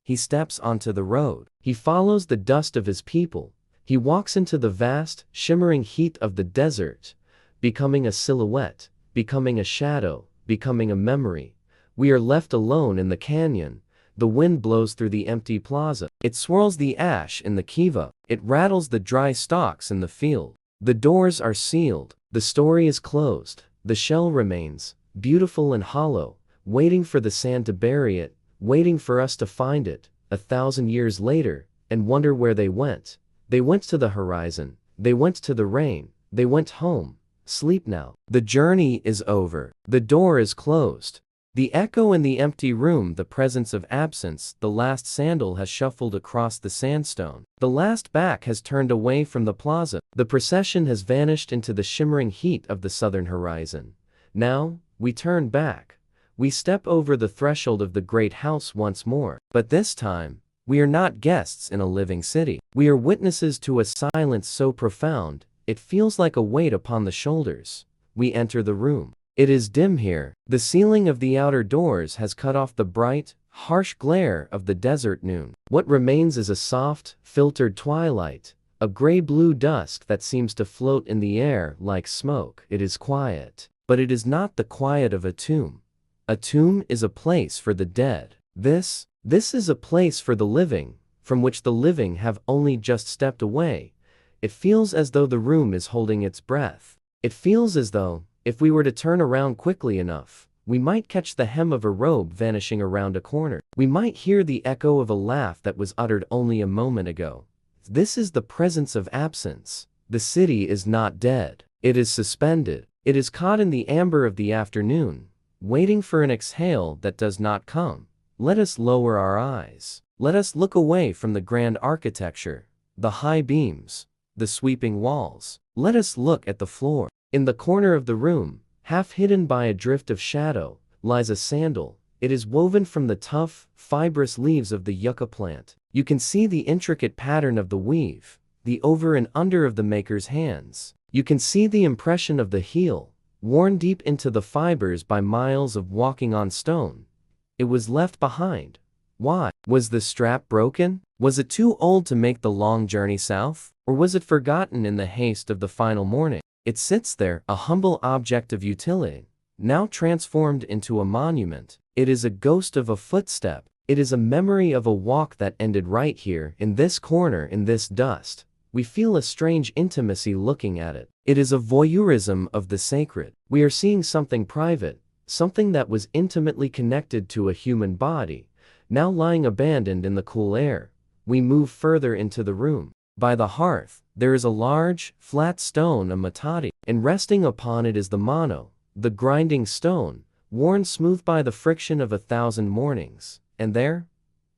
He steps onto the road. He follows the dust of his people. He walks into the vast, shimmering heat of the desert, becoming a silhouette, becoming a shadow, becoming a memory. We are left alone in the canyon. The wind blows through the empty plaza. It swirls the ash in the Kiva. It rattles the dry stalks in the field. The doors are sealed. The story is closed. The shell remains, beautiful and hollow, waiting for the sand to bury it, waiting for us to find it, 1,000 years later, and wonder where they went. They went to the horizon. They went to the rain. They went home. Sleep now. The journey is over. The door is closed. The echo in the empty room, the presence of absence, the last sandal has shuffled across the sandstone. The last back has turned away from the plaza. The procession has vanished into the shimmering heat of the southern horizon. Now, we turn back. We step over the threshold of the great house once more. But this time, we are not guests in a living city. We are witnesses to a silence so profound, it feels like a weight upon the shoulders. We enter the room. It is dim here. The ceiling of the outer doors has cut off the bright, harsh glare of the desert noon. What remains is a soft, filtered twilight, a gray-blue dusk that seems to float in the air like smoke. It is quiet, but it is not the quiet of a tomb. A tomb is a place for the dead. This is a place for the living, from which the living have only just stepped away. It feels as though the room is holding its breath. It feels as though, if we were to turn around quickly enough, we might catch the hem of a robe vanishing around a corner. We might hear the echo of a laugh that was uttered only a moment ago. This is the presence of absence. The city is not dead. It is suspended. It is caught in the amber of the afternoon, waiting for an exhale that does not come. Let us lower our eyes. Let us look away from the grand architecture, the high beams, the sweeping walls. Let us look at the floor. In the corner of the room, half hidden by a drift of shadow, lies a sandal. It is woven from the tough, fibrous leaves of the yucca plant. You can see the intricate pattern of the weave, the over and under of the maker's hands. You can see the impression of the heel, worn deep into the fibers by miles of walking on stone. It was left behind. Why? Was the strap broken? Was it too old to make the long journey south? Or was it forgotten in the haste of the final morning? It sits there, a humble object of utility, now transformed into a monument. It is a ghost of a footstep. It is a memory of a walk that ended right here, in this corner, in this dust. We feel a strange intimacy looking at it. It is a voyeurism of the sacred. We are seeing something private, something that was intimately connected to a human body, now lying abandoned in the cool air. We move further into the room. By the hearth, there is a large, flat stone, a matadi, and resting upon it is the mano, the grinding stone, worn smooth by the friction of 1,000 mornings. And there,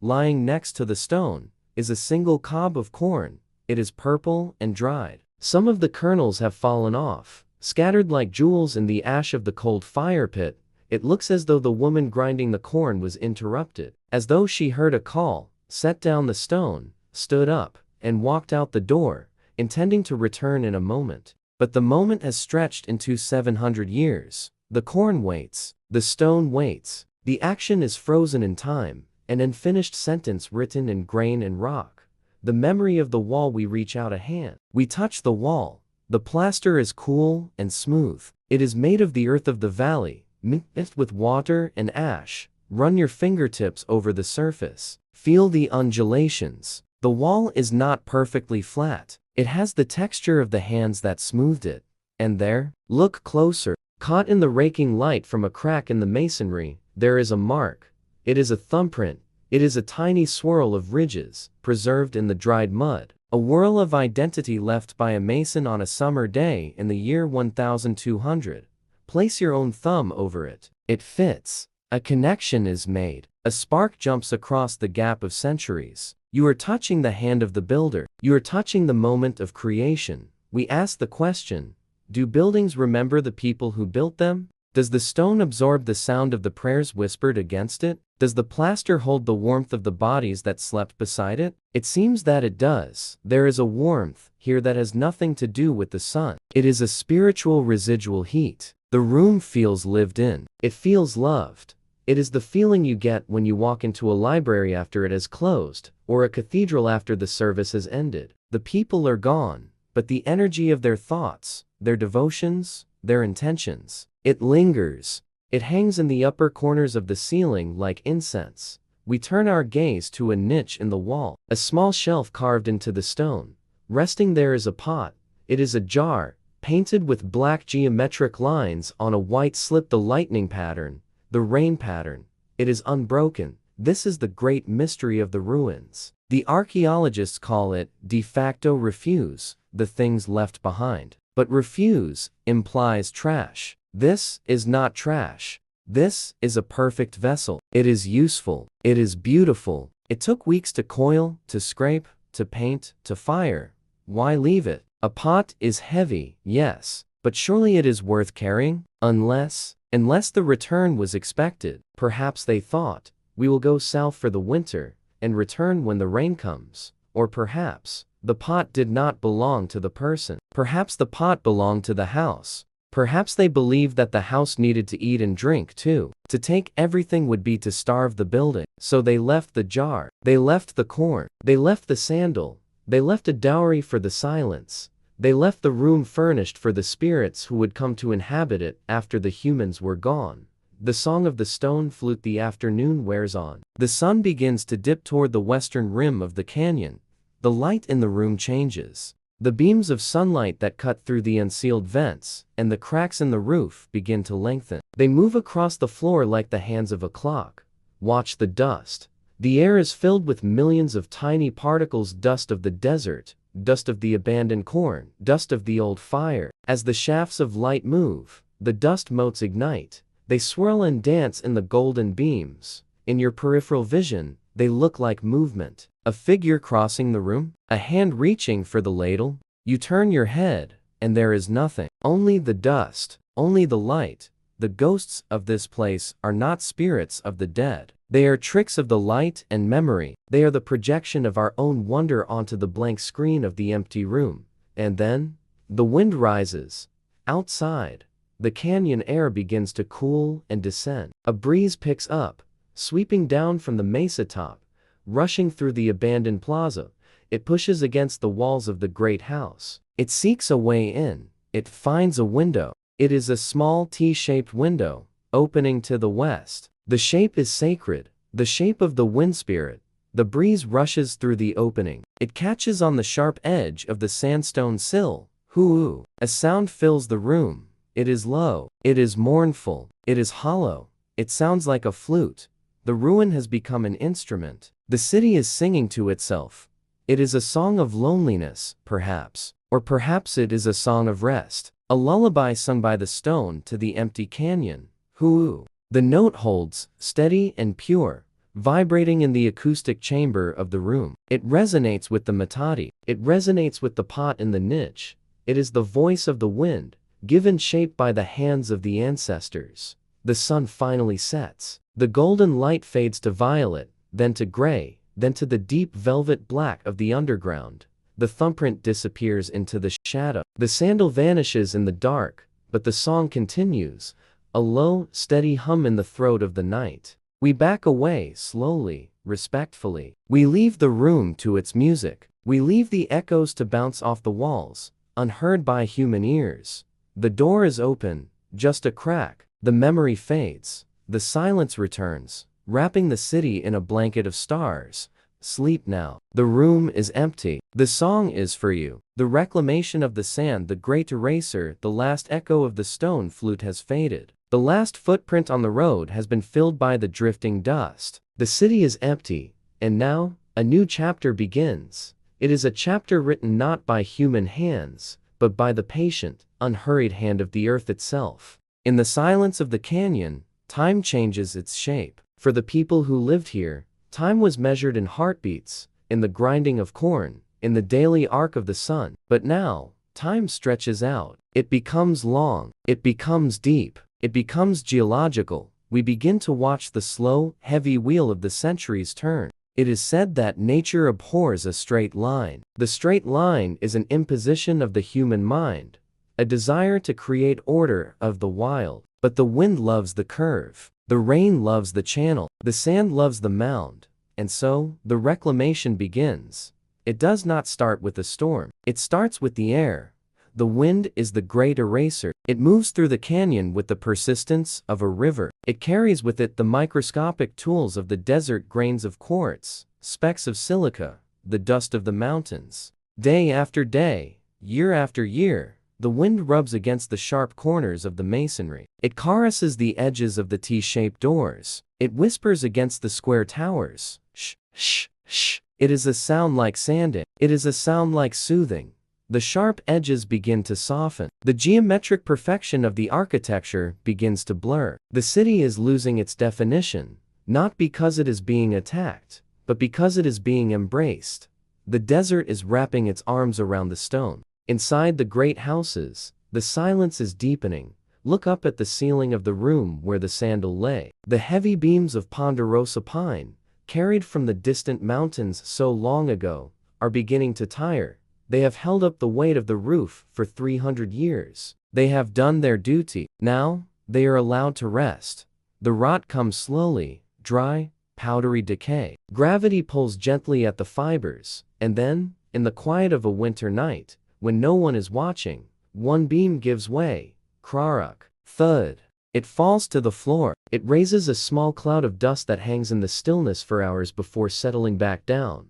lying next to the stone, is a single cob of corn. It is purple and dried. Some of the kernels have fallen off, scattered like jewels in the ash of the cold fire pit. It looks as though the woman grinding the corn was interrupted, as though she heard a call, set down the stone, stood up, and walked out the door, intending to return in a moment. But the moment has stretched into 700 years. The corn waits. The stone waits. The action is frozen in time, an unfinished sentence written in grain and rock. The memory of the wall. We reach out a hand. We touch the wall. The plaster is cool and smooth. It is made of the earth of the valley, mixed with water and ash. Run your fingertips over the surface. Feel the undulations. The wall is not perfectly flat. It has the texture of the hands that smoothed it. And there, look closer. Caught in the raking light from a crack in the masonry, there is a mark. It is a thumbprint, It is a tiny swirl of ridges, preserved in the dried mud. A whirl of identity left by a mason on a summer day in the year 1200. Place your own thumb over it. It fits. A connection is made. A spark jumps across the gap of centuries. You are touching the hand of the builder. You are touching the moment of creation. We ask the question, do buildings remember the people who built them? Does the stone absorb the sound of the prayers whispered against it? Does the plaster hold the warmth of the bodies that slept beside it? It seems that it does. There is a warmth here that has nothing to do with the sun. It is a spiritual residual heat. The room feels lived in. It feels loved. It is the feeling you get when you walk into a library after it has closed, or a cathedral after the service has ended. The people are gone, but the energy of their thoughts, their devotions, their intentions, it lingers. It hangs in the upper corners of the ceiling like incense. We turn our gaze to a niche in the wall, a small shelf carved into the stone. Resting there is a pot. It is a jar, painted with black geometric lines on a white slip. The lightning pattern, the rain pattern, it is unbroken. This is the great mystery of the ruins. The archaeologists call it de facto refuse, the things left behind. But refuse implies trash. This is not trash. This is a perfect vessel. It is useful. It is beautiful. It took weeks to coil, to scrape, to paint, to fire. Why leave it? A pot is heavy, yes, but surely it is worth carrying? Unless the return was expected. Perhaps they thought, we will go south for the winter and return when the rain comes. Or perhaps the pot did not belong to the person. Perhaps the pot belonged to the house. Perhaps they believed that the house needed to eat and drink too. To take everything would be to starve the building. So they left the jar. They left the corn. They left the sandal. They left a dowry for the silence. They left the room furnished for the spirits who would come to inhabit it after the humans were gone. The song of the stone flute. The afternoon wears on. The sun begins to dip toward the western rim of the canyon. The light in the room changes. The beams of sunlight that cut through the unsealed vents and the cracks in the roof begin to lengthen. They move across the floor like the hands of a clock. Watch the dust. The air is filled with millions of tiny particles. Dust of the desert, dust of the abandoned corn, dust of the old fire. As the shafts of light move, the dust motes ignite. They swirl and dance in the golden beams. In your peripheral vision, they look like movement. A figure crossing the room, a hand reaching for the ladle. You turn your head, and there is nothing. Only the dust, only the light. The ghosts of this place are not spirits of the dead. They are tricks of the light and memory. They are the projection of our own wonder onto the blank screen of the empty room. And then, the wind rises. Outside, the canyon air begins to cool and descend. A breeze picks up, sweeping down from the mesa top, rushing through the abandoned plaza. It pushes against the walls of the great house. It seeks a way in. It finds a window. It is a small T-shaped window, opening to the west. The shape is sacred, the shape of the wind spirit. The breeze rushes through the opening. It catches on the sharp edge of the sandstone sill. Hoo-oo. A sound fills the room. It is low. It is mournful. It is hollow. It sounds like a flute. The ruin has become an instrument. The city is singing to itself. It is a song of loneliness, perhaps. Or perhaps it is a song of rest. A lullaby sung by the stone to the empty canyon. Hoo-oo. The note holds, steady and pure, vibrating in the acoustic chamber of the room. It resonates with the metati. It resonates with the pot in the niche. It is the voice of the wind, given shape by the hands of the ancestors. The sun finally sets. The golden light fades to violet, then to gray, then to the deep velvet black of the underground. The thumbprint disappears into the shadow. The sandal vanishes in the dark, but the song continues, a low, steady hum in the throat of the night. We back away slowly, respectfully. We leave the room to its music. We leave the echoes to bounce off the walls, unheard by human ears. The door is open, just a crack. The memory fades. The silence returns, wrapping the city in a blanket of stars. Sleep now. The room is empty. The song is for you. The reclamation of the sand, the great eraser, the last echo of the stone flute has faded. The last footprint on the road has been filled by the drifting dust. The city is empty, and now, a new chapter begins. It is a chapter written not by human hands, but by the patient, unhurried hand of the earth itself. In the silence of the canyon, time changes its shape. For the people who lived here, time was measured in heartbeats, in the grinding of corn, in the daily arc of the sun. But now, time stretches out. It becomes long. It becomes deep. It becomes geological. We begin to watch the slow, heavy wheel of the centuries turn. It is said that nature abhors a straight line. The straight line is an imposition of the human mind, a desire to create order of the wild. But the wind loves the curve. The rain loves the channel. The sand loves the mound. And so, the reclamation begins. It does not start with a storm. It starts with the air. The wind is the great eraser. It moves through the canyon with the persistence of a river. It carries with it the microscopic tools of the desert, grains of quartz, specks of silica, the dust of the mountains. Day after day, year after year, the wind rubs against the sharp corners of the masonry. It caresses the edges of the T-shaped doors. It whispers against the square towers. Shh, shh, shh. It is a sound like sanding. It is a sound like soothing. The sharp edges begin to soften. The geometric perfection of the architecture begins to blur. The city is losing its definition, not because it is being attacked, but because it is being embraced. The desert is wrapping its arms around the stone. Inside the great houses, the silence is deepening. Look up at the ceiling of the room where the sandal lay. The heavy beams of ponderosa pine, carried from the distant mountains so long ago, are beginning to tire. They have held up the weight of the roof for 300 years. They have done their duty. Now, they are allowed to rest. The rot comes slowly, dry, powdery decay. Gravity pulls gently at the fibers, and then, in the quiet of a winter night, when no one is watching, one beam gives way. Kraruk. Thud. It falls to the floor. It raises a small cloud of dust that hangs in the stillness for hours before settling back down.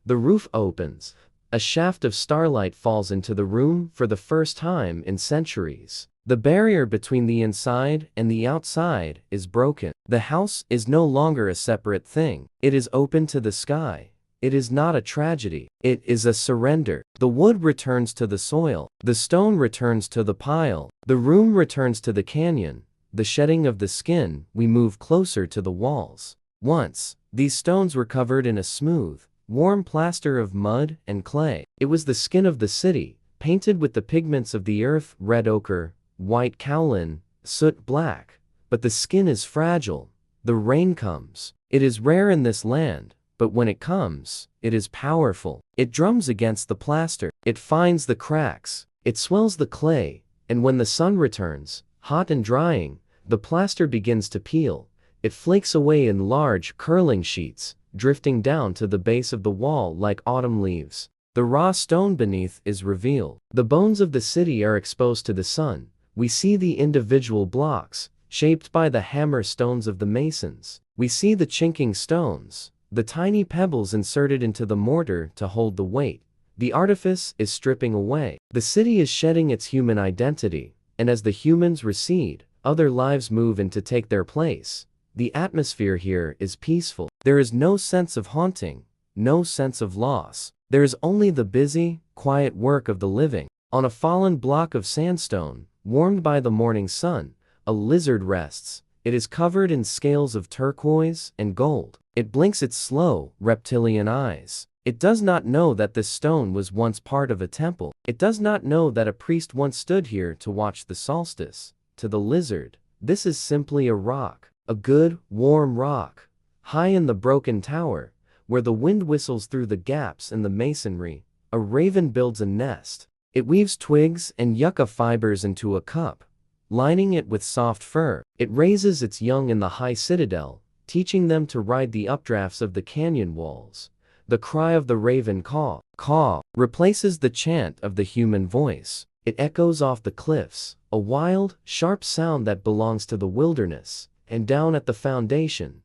The roof opens. A shaft of starlight falls into the room for the first time in centuries. The barrier between the inside and the outside is broken. The house is no longer a separate thing. It is open to the sky. It is not a tragedy. It is a surrender. The wood returns to the soil. The stone returns to the pile. The room returns to the canyon. The shedding of the skin, we move closer to the walls. Once, these stones were covered in a smooth, warm plaster of mud and clay. It was the skin of the city, painted with the pigments of the earth, red ochre, white kaolin, soot black. But the skin is fragile. The rain comes. It is rare in this land, but when it comes, it is powerful. It drums against the plaster. It finds the cracks. It swells the clay, and when the sun returns, hot and drying, the plaster begins to peel. It flakes away in large, curling sheets, drifting down to the base of the wall like autumn leaves. The raw stone beneath is revealed. The bones of the city are exposed to the sun. We see the individual blocks, shaped by the hammer stones of the masons. We see the chinking stones, the tiny pebbles inserted into the mortar to hold the weight. The artifice is stripping away. The city is shedding its human identity, and as the humans recede, other lives move in to take their place. The atmosphere here is peaceful. There is no sense of haunting, no sense of loss. There is only the busy, quiet work of the living. On a fallen block of sandstone, warmed by the morning sun, a lizard rests. It is covered in scales of turquoise and gold. It blinks its slow, reptilian eyes. It does not know that this stone was once part of a temple. It does not know that a priest once stood here to watch the solstice. To the lizard, this is simply a rock. A good, warm rock, high in the broken tower, where the wind whistles through the gaps in the masonry. A raven builds a nest. It weaves twigs and yucca fibers into a cup, lining it with soft fur. It raises its young in the high citadel, teaching them to ride the updrafts of the canyon walls. The cry of the raven caw, caw, replaces the chant of the human voice. It echoes off the cliffs, a wild, sharp sound that belongs to the wilderness. And down at the foundation,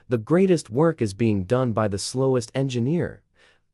the greatest work is being done by the slowest engineer,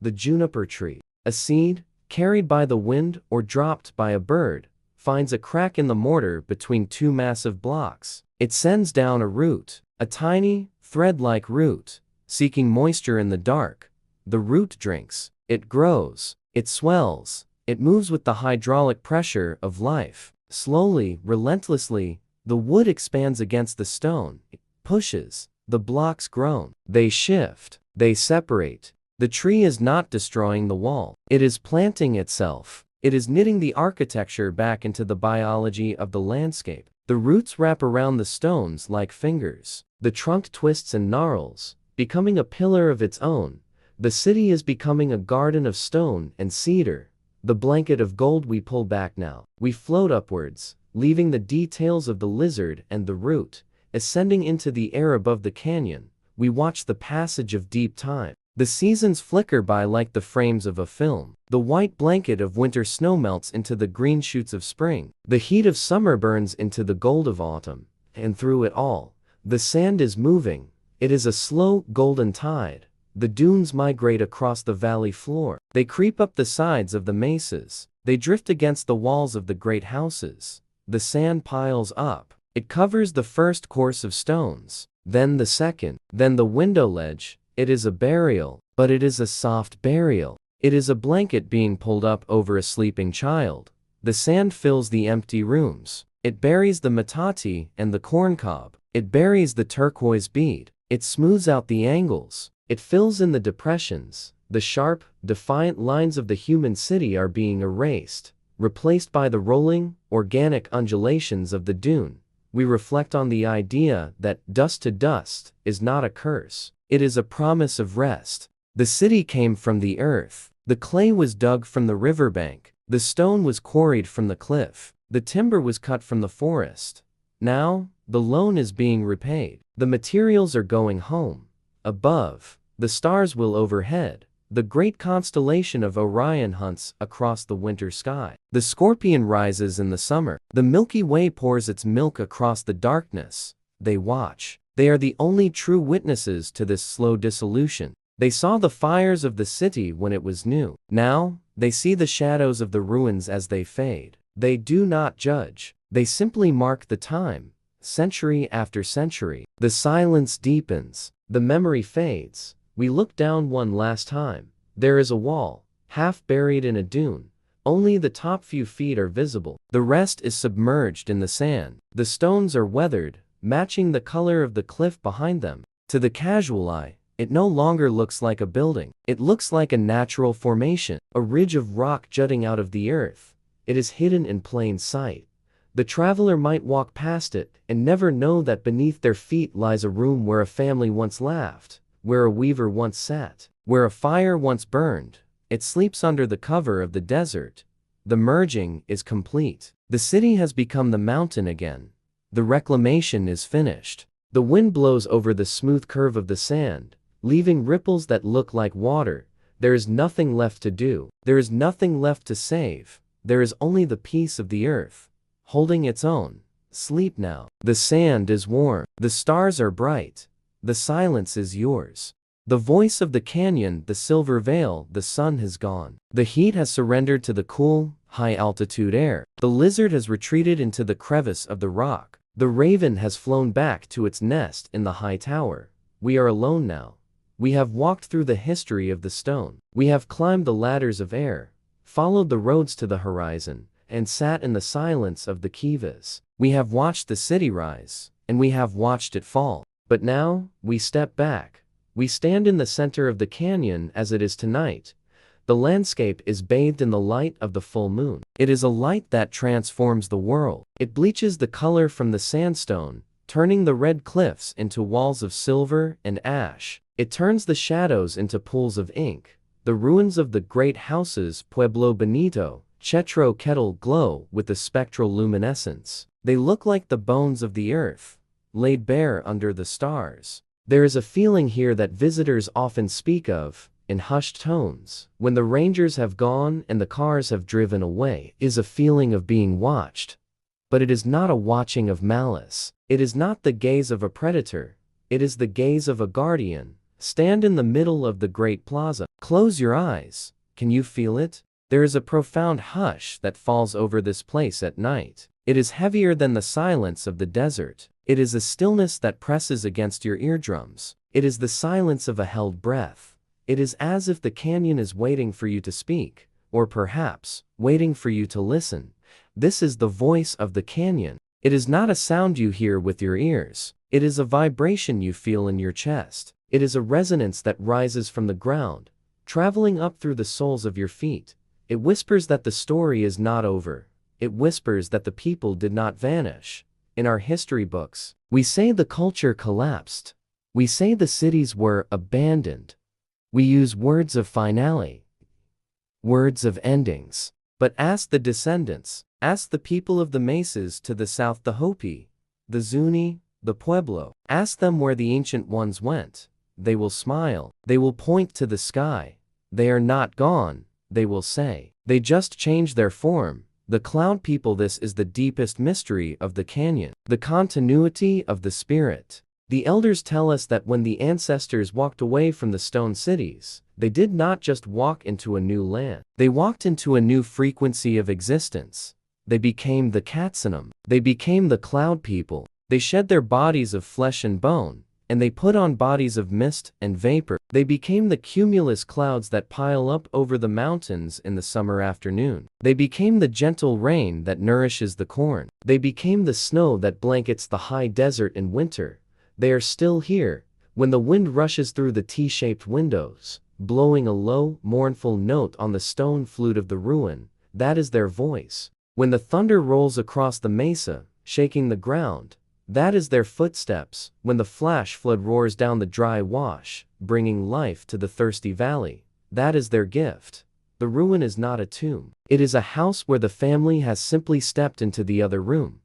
the juniper tree. A seed, carried by the wind or dropped by a bird, finds a crack in the mortar between two massive blocks. It sends down a root, a tiny, thread-like root, seeking moisture in the dark. The root drinks, it grows, it swells, it moves with the hydraulic pressure of life. Slowly, relentlessly, the wood expands against the stone. It pushes, the blocks groan. They shift, they separate. The tree is not destroying the wall. It is planting itself. It is knitting the architecture back into the biology of the landscape. The roots wrap around the stones like fingers. The trunk twists and gnarls, becoming a pillar of its own. The city is becoming a garden of stone and cedar. The blanket of gold we pull back now. We float upwards, leaving the details of the lizard and the root. Ascending into the air above the canyon, we watch the passage of deep time. The seasons flicker by like the frames of a film. The white blanket of winter snow melts into the green shoots of spring. The heat of summer burns into the gold of autumn. And through it all, the sand is moving. It is a slow, golden tide. The dunes migrate across the valley floor. They creep up the sides of the mesas. They drift against the walls of the great houses. The sand piles up. It covers the first course of stones, then the second, then the window ledge. It is a burial, but it is a soft burial. It is a blanket being pulled up over a sleeping child. The sand fills the empty rooms. It buries the metate and the corncob. It buries the turquoise bead. It smooths out the angles. It fills in the depressions. The sharp, defiant lines of the human city are being erased, replaced by the rolling, organic undulations of the dune. We reflect on the idea that dust to dust is not a curse. It is a promise of rest. The city came from the earth. The clay was dug from the riverbank. The stone was quarried from the cliff. The timber was cut from the forest. Now, the loan is being repaid. The materials are going home. Above, the stars will overhead. The great constellation of Orion hunts across the winter sky. The scorpion rises in the summer. The Milky Way pours its milk across the darkness. They watch. They are the only true witnesses to this slow dissolution. They saw the fires of the city when it was new. Now, they see the shadows of the ruins as they fade. They do not judge. They simply mark the time, century after century. The silence deepens. The memory fades. We look down one last time. There is a wall, half buried in a dune. Only the top few feet are visible. The rest is submerged in the sand. The stones are weathered, matching the color of the cliff behind them. To the casual eye, it no longer looks like a building. It looks like a natural formation, a ridge of rock jutting out of the earth. It is hidden in plain sight. The traveler might walk past it and never know that beneath their feet lies a room where a family once laughed, where a weaver once sat, where a fire once burned. It sleeps under the cover of the desert. The merging is complete. The city has become the mountain again. The reclamation is finished. The wind blows over the smooth curve of the sand, leaving ripples that look like water. There is nothing left to do. There is nothing left to save. There is only the peace of the earth, holding its own. Sleep now. The sand is warm. The stars are bright. The silence is yours. The voice of the canyon, the silver veil, the sun has gone. The heat has surrendered to the cool, high-altitude air. The lizard has retreated into the crevice of the rock. The raven has flown back to its nest in the high tower. We are alone now. We have walked through the history of the stone. We have climbed the ladders of air, followed the roads to the horizon, and sat in the silence of the Kivas. We have watched the city rise, and we have watched it fall. But now, we step back. We stand in the center of the canyon as it is tonight. The landscape is bathed in the light of the full moon. It is a light that transforms the world. It bleaches the color from the sandstone, turning the red cliffs into walls of silver and ash. It turns the shadows into pools of ink. The ruins of the great houses Pueblo Bonito, Chetro Kettle glow with a spectral luminescence. They look like the bones of the earth, laid bare under the stars. There is a feeling here that visitors often speak of, in hushed tones, when the rangers have gone and the cars have driven away, is a feeling of being watched. But it is not a watching of malice. It is not the gaze of a predator. It is the gaze of a guardian. Stand in the middle of the great plaza. Close your eyes. Can you feel it? There is a profound hush that falls over this place at night. It is heavier than the silence of the desert. It is a stillness that presses against your eardrums. It is the silence of a held breath. It is as if the canyon is waiting for you to speak, or perhaps, waiting for you to listen. This is the voice of the canyon. It is not a sound you hear with your ears. It is a vibration you feel in your chest. It is a resonance that rises from the ground, traveling up through the soles of your feet. It whispers that the story is not over. It whispers that the people did not vanish. In our history books, we say the culture collapsed. We say the cities were abandoned. We use words of finale, words of endings. But ask the descendants, ask the people of the mesas to the south, the Hopi, the Zuni, the Pueblo. Ask them where the ancient ones went. They will smile. They will point to the sky. They are not gone, they will say. They just changed their form. The cloud people. This is the deepest mystery of the canyon, the continuity of the spirit. The elders tell us that when the ancestors walked away from the stone cities, they did not just walk into a new land. They walked into a new frequency of existence. They became the Katsanam. They became the cloud people. They shed their bodies of flesh and bone, and they put on bodies of mist and vapor. They became the cumulus clouds that pile up over the mountains in the summer afternoon. They became the gentle rain that nourishes the corn. They became the snow that blankets the high desert in winter. They are still here, when the wind rushes through the T-shaped windows, blowing a low, mournful note on the stone flute of the ruin. That is their voice. When the thunder rolls across the mesa, shaking the ground, that is their footsteps. When the flash flood roars down the dry wash, bringing life to the thirsty valley, that is their gift. The ruin is not a tomb. It is a house where the family has simply stepped into the other room.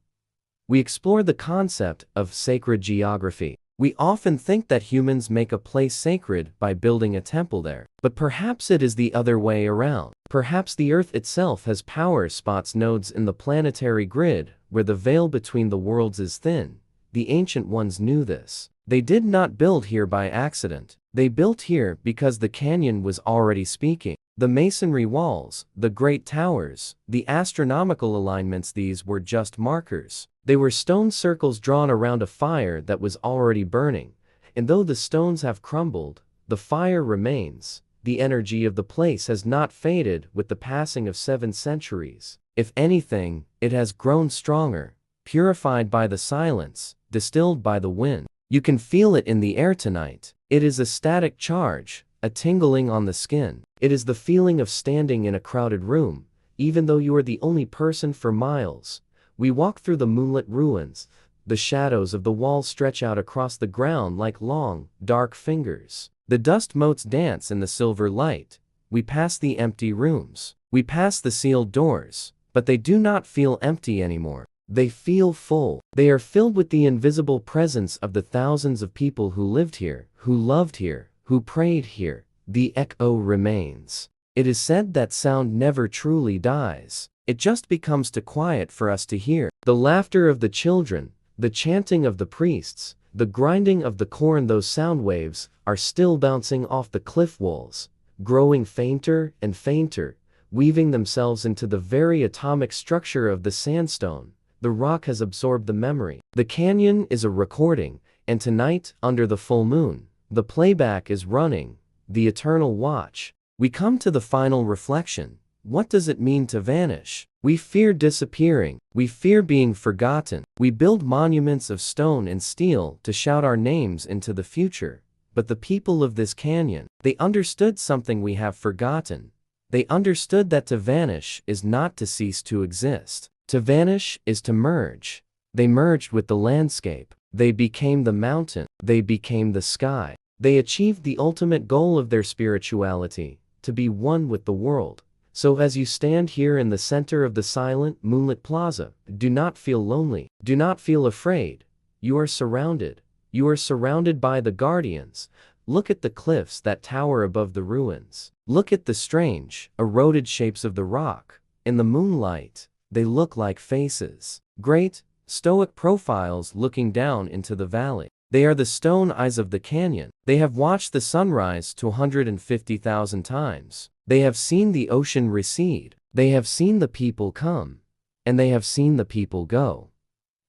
We explore the concept of sacred geography. We often think that humans make a place sacred by building a temple there. But perhaps it is the other way around. Perhaps the Earth itself has power spots, nodes in the planetary grid, where the veil between the worlds is thin. The ancient ones knew this. They did not build here by accident. They built here because the canyon was already speaking. The masonry walls, the great towers, the astronomical alignments, these were just markers. They were stone circles drawn around a fire that was already burning. And though the stones have crumbled, the fire remains. The energy of the place has not faded with the passing of 7 centuries. If anything, it has grown stronger, purified by the silence, distilled by the wind. You can feel it in the air tonight. It is a static charge, a tingling on the skin. It is the feeling of standing in a crowded room, even though you are the only person for miles. We walk through the moonlit ruins. The shadows of the walls stretch out across the ground like long, dark fingers. The dust motes dance in the silver light. We pass the empty rooms. We pass the sealed doors. But they do not feel empty anymore. They feel full. They are filled with the invisible presence of the thousands of people who lived here, who loved here, who prayed here. The echo remains. It is said that sound never truly dies. It just becomes too quiet for us to hear. The laughter of the children, the chanting of the priests, the grinding of the corn, those sound waves are still bouncing off the cliff walls, growing fainter and fainter, weaving themselves into the very atomic structure of the sandstone. The rock has absorbed the memory. The canyon is a recording, and tonight, under the full moon, the playback is running, the eternal watch. We come to the final reflection. What does it mean to vanish? We fear disappearing. We fear being forgotten. We build monuments of stone and steel to shout our names into the future. But the people of this canyon, they understood something we have forgotten. They understood that to vanish is not to cease to exist. To vanish is to merge. They merged with the landscape. They became the mountain. They became the sky. They achieved the ultimate goal of their spirituality, to be one with the world. So as you stand here in the center of the silent, moonlit plaza, do not feel lonely. Do not feel afraid. You are surrounded. You are surrounded by the guardians. Look at the cliffs that tower above the ruins. Look at the strange, eroded shapes of the rock. In the moonlight, they look like faces. Great, stoic profiles looking down into the valley. They are the stone eyes of the canyon. They have watched the sunrise 250,000 times. They have seen the ocean recede. They have seen the people come. And they have seen the people go.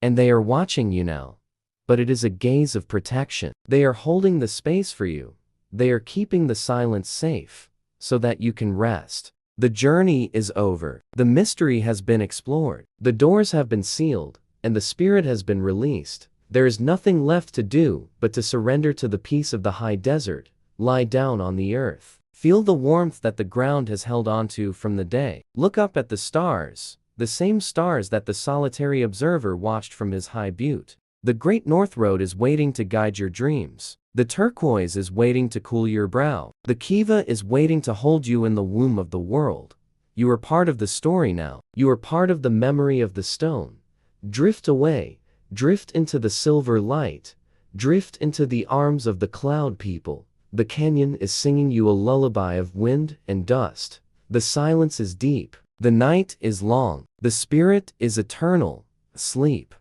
And they are watching you now. but it is a gaze of protection. They are holding the space for you. They are keeping the silence safe, so that you can rest. The journey is over. The mystery has been explored. The doors have been sealed, and the spirit has been released. There is nothing left to do but to surrender to the peace of the high desert, lie down on the earth. Feel the warmth that the ground has held onto from the day. Look up at the stars, the same stars that the solitary observer watched from his high butte. The Great North Road is waiting to guide your dreams. The Turquoise is waiting to cool your brow. The Kiva is waiting to hold you in the womb of the world. You are part of the story now. You are part of the memory of the stone. Drift away. Drift into the silver light. Drift into the arms of the cloud people. The canyon is singing you a lullaby of wind and dust. The silence is deep. The night is long. The spirit is eternal. Sleep.